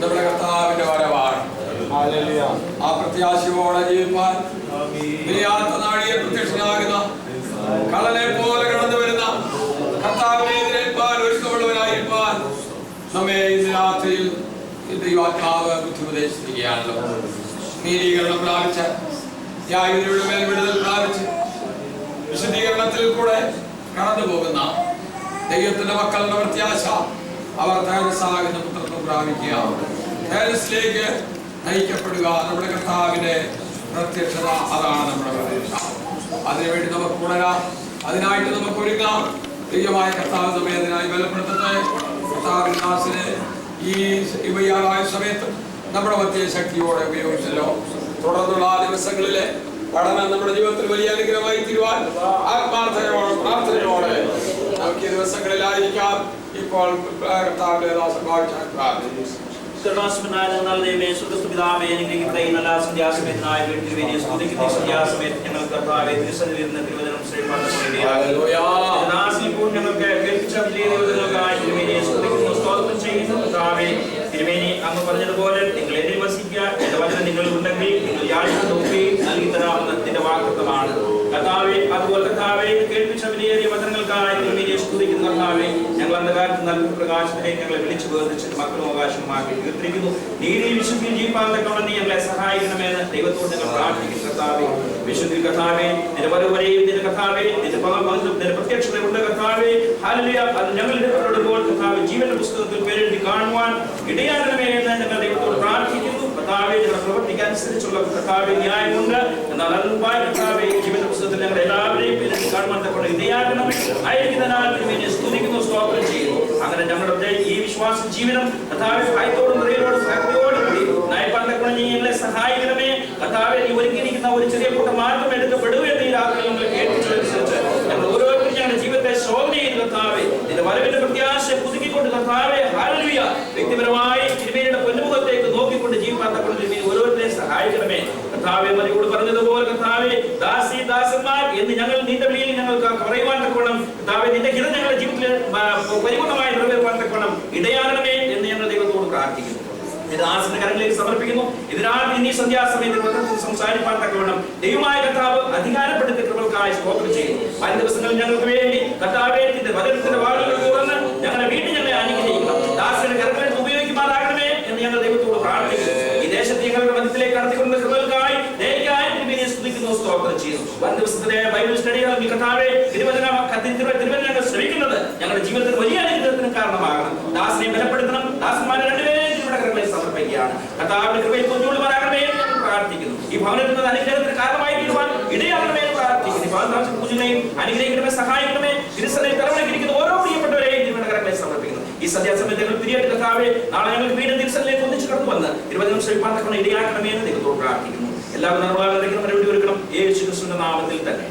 നമ്മുടെ കർത്താവിന്റെ വരവാണ്. ആ പ്രത്യാശയോടെ ജീവിപ്പാൻ നാഴിയെ പ്രത്യക്ഷനാകുന്ന കള്ളനെ പോലെ കടന്നു വരുന്ന കർത്താവിനെ എതിരേൽപ്പാൻ ഒരുക്കമുള്ളവരായിരിക്കാൻ നമ്മെ ഇന്ന് രാത്രിയിൽ ദൈവാത്മാവ് ബുദ്ധിമുപദേശിക്കുകയാണല്ലോ. നീതീകരണം പ്രാപിച്ച് ന്യായവിധിയുടെ മേൽ വിടുതൽ പ്രാപിച്ച് വിശദീകരണത്തിൽ കൂടെ കടന്നു പോകുന്ന ദൈവത്തിന്റെ മക്കളുടെ പ്രത്യാശ അവർ തേജസ്സാകുന്ന പുത്രത്വം പ്രാപിക്കുക, തേജസ്സിലേക്ക് നയിക്കപ്പെടുക. നമ്മുടെ കർത്താവിന്റെ പ്രത്യക്ഷത അതാണ് നമ്മുടെ പ്രതീക്ഷ. അതിനുവേണ്ടി നമുക്ക് ഉണരാം, അതിനായിട്ട് നമുക്ക് ഒരുങ്ങാം. ദൈവമായ കർത്താവ് നമ്മെ അതിനായി ബലപ്പെടുത്തട്ടെ. കർത്താവിന്റെ ദാസനെ ഈ വയ്യാറായ സമയത്ത് നമ്മുടെ മധ്യ ശക്തിയോടെ ഉപയോഗിച്ചല്ലോ. തുടർന്നുള്ള ആ ദിവസങ്ങളിലെ പഠനം നമ്മുടെ ജീവിതത്തിൽ വലിയ അനുഗ്രഹമായി തീരുവാൻ ആത്മാർത്ഥതയോടെ പ്രാർത്ഥനയോടെ നമുക്ക് ഈ ദിവസങ്ങളിലായിരിക്കാം. ഇപ്പോൾ കർത്താവിന്റെ ദാസൻ പ്രാർത്ഥിക്കുന്നു. തിരുമേനി അങ്ങ് പറഞ്ഞതുപോലെ നിങ്ങൾ എന്നിൽ വസിക്കുക, എന്റെ വചനം നിങ്ങൾ ഉണ്ടെങ്കിൽ നിങ്ങൾ യാതൊന്നും നൽകി തരാമെന്നതിന്റെ വാഗ്ദത്തമാണ് കർത്താവേ. അതുപോലെ കർത്താവേ കേൾപ്പിച്ച വിലയേറിയ വചനങ്ങൾക്കായി തിരുമേനിയെ സ്തുതിക്കുന്ന കർത്താവേ, ഞങ്ങൾ അന്ധകാരത്തിൽ നൽകുന്ന പ്രകാശത്തിലേക്ക് ഞങ്ങളെ വിളിച്ചു വേർതിച്ചിട്ട് മക്കളും അവകാശമാക്കി തീർത്തിരിക്കുന്നു. നീതിയിൽ വിശുദ്ധിയും ജീവിപ്പാൻ തക്കവണ്ണം നീ ഞങ്ങളെ സഹായിക്കണമെന്ന് ദൈവത്തോട് ഞങ്ങൾ പ്രാർത്ഥിക്കുന്നു കർത്താവേ. വിശുദ്ധി കർത്താവേ, നിന്റെ വരവരെയും നിന്റെ കർത്താവേ നിന്റെ പ്രത്യക്ഷതയുണ്ട് കർത്താവേ. ഹല്ലേലൂയ. അത് ഞങ്ങൾ ഇടപെടുമ്പോൾ കർത്താവേ ജീവന്റെ പുസ്തകത്തിൽ പേരെഴുതി കാണുവാൻ ഇടയാകണമേ എന്ന് ഞങ്ങൾ ദൈവത്തോട് പ്രാർത്ഥിക്കുന്നു കർത്താവേ. ഞങ്ങളുടെ പ്രവൃത്തിക്ക് അനുസരിച്ചുള്ള കർത്താവേ ന്യായമുണ്ട്, എന്നാൽ അതുമായി കർത്താവേ ജീവന്റെ പുസ്തകത്തിൽ ഞങ്ങൾ എല്ലാവരെയും പേരെഴുതി കാണുവാൻ തക്കൊണ്ട് ഇടയാകണമേ. ആയിരിക്കുന്നതിനാൽ തിരുമേനിയെ സ്തുതിക്കുന്നു, സ്തോത്രം ചെയ്യുന്നു. അങ്ങനെ ഞങ്ങളുടെ ഈ വിശ്വാസ ജീവിതം കർത്താവേ ഭയത്തോടും നിറയോടും ഭക്തിയോടും കൂടി നയിപ്പാൻ തക്കൊണ്ട് നീ ഞങ്ങളെ സഹായിക്കണമേ കർത്താവേ. നീ ഒരുക്കിയിരിക്കുന്ന ഒരു ചെറിയ കൂട്ടം മാത്രം എടുക്കപ്പെടുകയെന്ന് ഈ രാത്രി ഞങ്ങൾ കേൾപ്പിച്ചതനുസരിച്ച് ഞങ്ങൾ ഓരോരുത്തരും ഞങ്ങളുടെ ജീവിതത്തെ ശോധന ചെയ്ത് കർത്താവേ നിന്റെ വരവിന്റെ പ്രത്യാശ പുതുക്കിക്കൊണ്ട് കർത്താവേ ഹല്ലേലൂയ വ്യക്തിപരമായി തിരുമേനിയുടെ പൊന്നുമുഖത്തേക്ക് നോക്കിക്കൊണ്ട് ജീവിക്കാൻ തക്കൊണ്ട് തിരുമേനി ഓരോരുത്തരെയും സഹായിക്കണമേ കർത്താവേ. മറിയോട് പറഞ്ഞതുപോലെ കർത്താവേ ദാസി ദാസന്മാർ എന്ന് ഞങ്ങൾ നിന്റെ വിളിയിൽ ഞങ്ങൾക്ക് പറയുവാൻ തക്കോണം കർത്താവേ. നിന്റെ ഹിതം ഞങ്ങളുടെ ജീവിതത്തിൽ പരിപൂർണമായി നിറവേറുവാൻ തക്കോണം ഇടയാകണമേ എന്ന് ഞങ്ങൾ ദൈവത്തോട് പ്രാർത്ഥിക്കുന്നു. ദാസന്റെ കരങ്ങളിലേക്ക് സമർപ്പിക്കുന്നു. ഇതിനായി ഇനി സന്ധ്യാസമയത്ത് സംസാരിപ്പാൻ തക്കവണ്ണം ദൈവമായ കർത്താവ് അധികാരപ്പെടുത്തിയ കൃപകൾക്കായി സ്തോത്രം ചെയ്യുന്നു. വരും ദിവസങ്ങളിൽ ഞങ്ങൾക്ക് വേണ്ടി കർത്താവേ വചനത്തിന്റെ വാതിലുകൾ തുറന്ന് ഞങ്ങളുടെ വീട്ടിൽ ഞങ്ങളെ അനുഗ്രഹിക്കണം. ദാസന്റെ കരങ്ങളിൽ ഉപയോഗിക്കുമാറാകണമേ എന്ന് ഞങ്ങൾ ദൈവത്തോട് പ്രാർത്ഥിക്കുന്നു. ഈ ദേശത്തെ ഞങ്ങളുടെ മധ്യത്തിലേക്ക് കടത്തിക്കൊണ്ട കൃപകൾക്കായി ദയക്കായി തിരുമേനിയെ സ്തുതിക്കുന്നു, സ്തോത്രം ചെയ്യുന്നു. വരും ദിവസത്തിലെ ബൈബിൾ സ്റ്റഡികൾ കർത്താവേ തിരുവചനം ഞങ്ങൾ ശ്രമിക്കുന്നത് ഞങ്ങളുടെ ജീവിതത്തിൽ വലിയ അനുഗ്രഹത്തിന് കാരണമാകണം. ദാസനെ ബലപ്പെടുത്തണം. ദാസന്മാരെ രണ്ടുപേരെയും സമർപ്പിക്കുകയാണ്. കർത്താവിന്റെ കൃപയിൽ കുഞ്ഞുകൊള്ളുമാറാകണമേ എന്ന് പ്രാർത്ഥിക്കുന്നു. ഈ ഭവനത്തിൽ നിന്ന് അനുഗ്രഹത്തിന് കാരണമായി തീരുവാൻ ഇടയാകണമേ എന്ന് പ്രാർത്ഥിക്കുന്നു. പൂജനെയും അനുഗ്രഹിക്കണമേ, സഹായിക്കണമേ. തിരുസനയിൽ തലമുറക്കിരിക്കുന്ന ഓരോ പ്രിയപ്പെട്ടവരെയും തിരുവനന്തപുരങ്ങളെ സമർപ്പിക്കുന്നു. ഈ സന്ധ്യാസമയത്ത് ഞങ്ങൾ പിരിയായിട്ട് കർത്താവേ നാളെ ഞങ്ങൾ വീണ്ടും തിരുസനിലേക്ക് ഒന്നിച്ച് കടന്നു വന്ന് തിരുവചനം ശ്രമിപ്പാൻ തക്കൊണ്ട് ഇടയാക്കണമേ എന്ന് ദൈവത്തോട് പ്രാർത്ഥിക്കുന്നു. എല്ലാവരും നിർമ്മാണം മറുപടി ഒരുക്കണം യേശു ക്രിസ്തുവിന്റെ നാമത്തിൽ തന്നെ.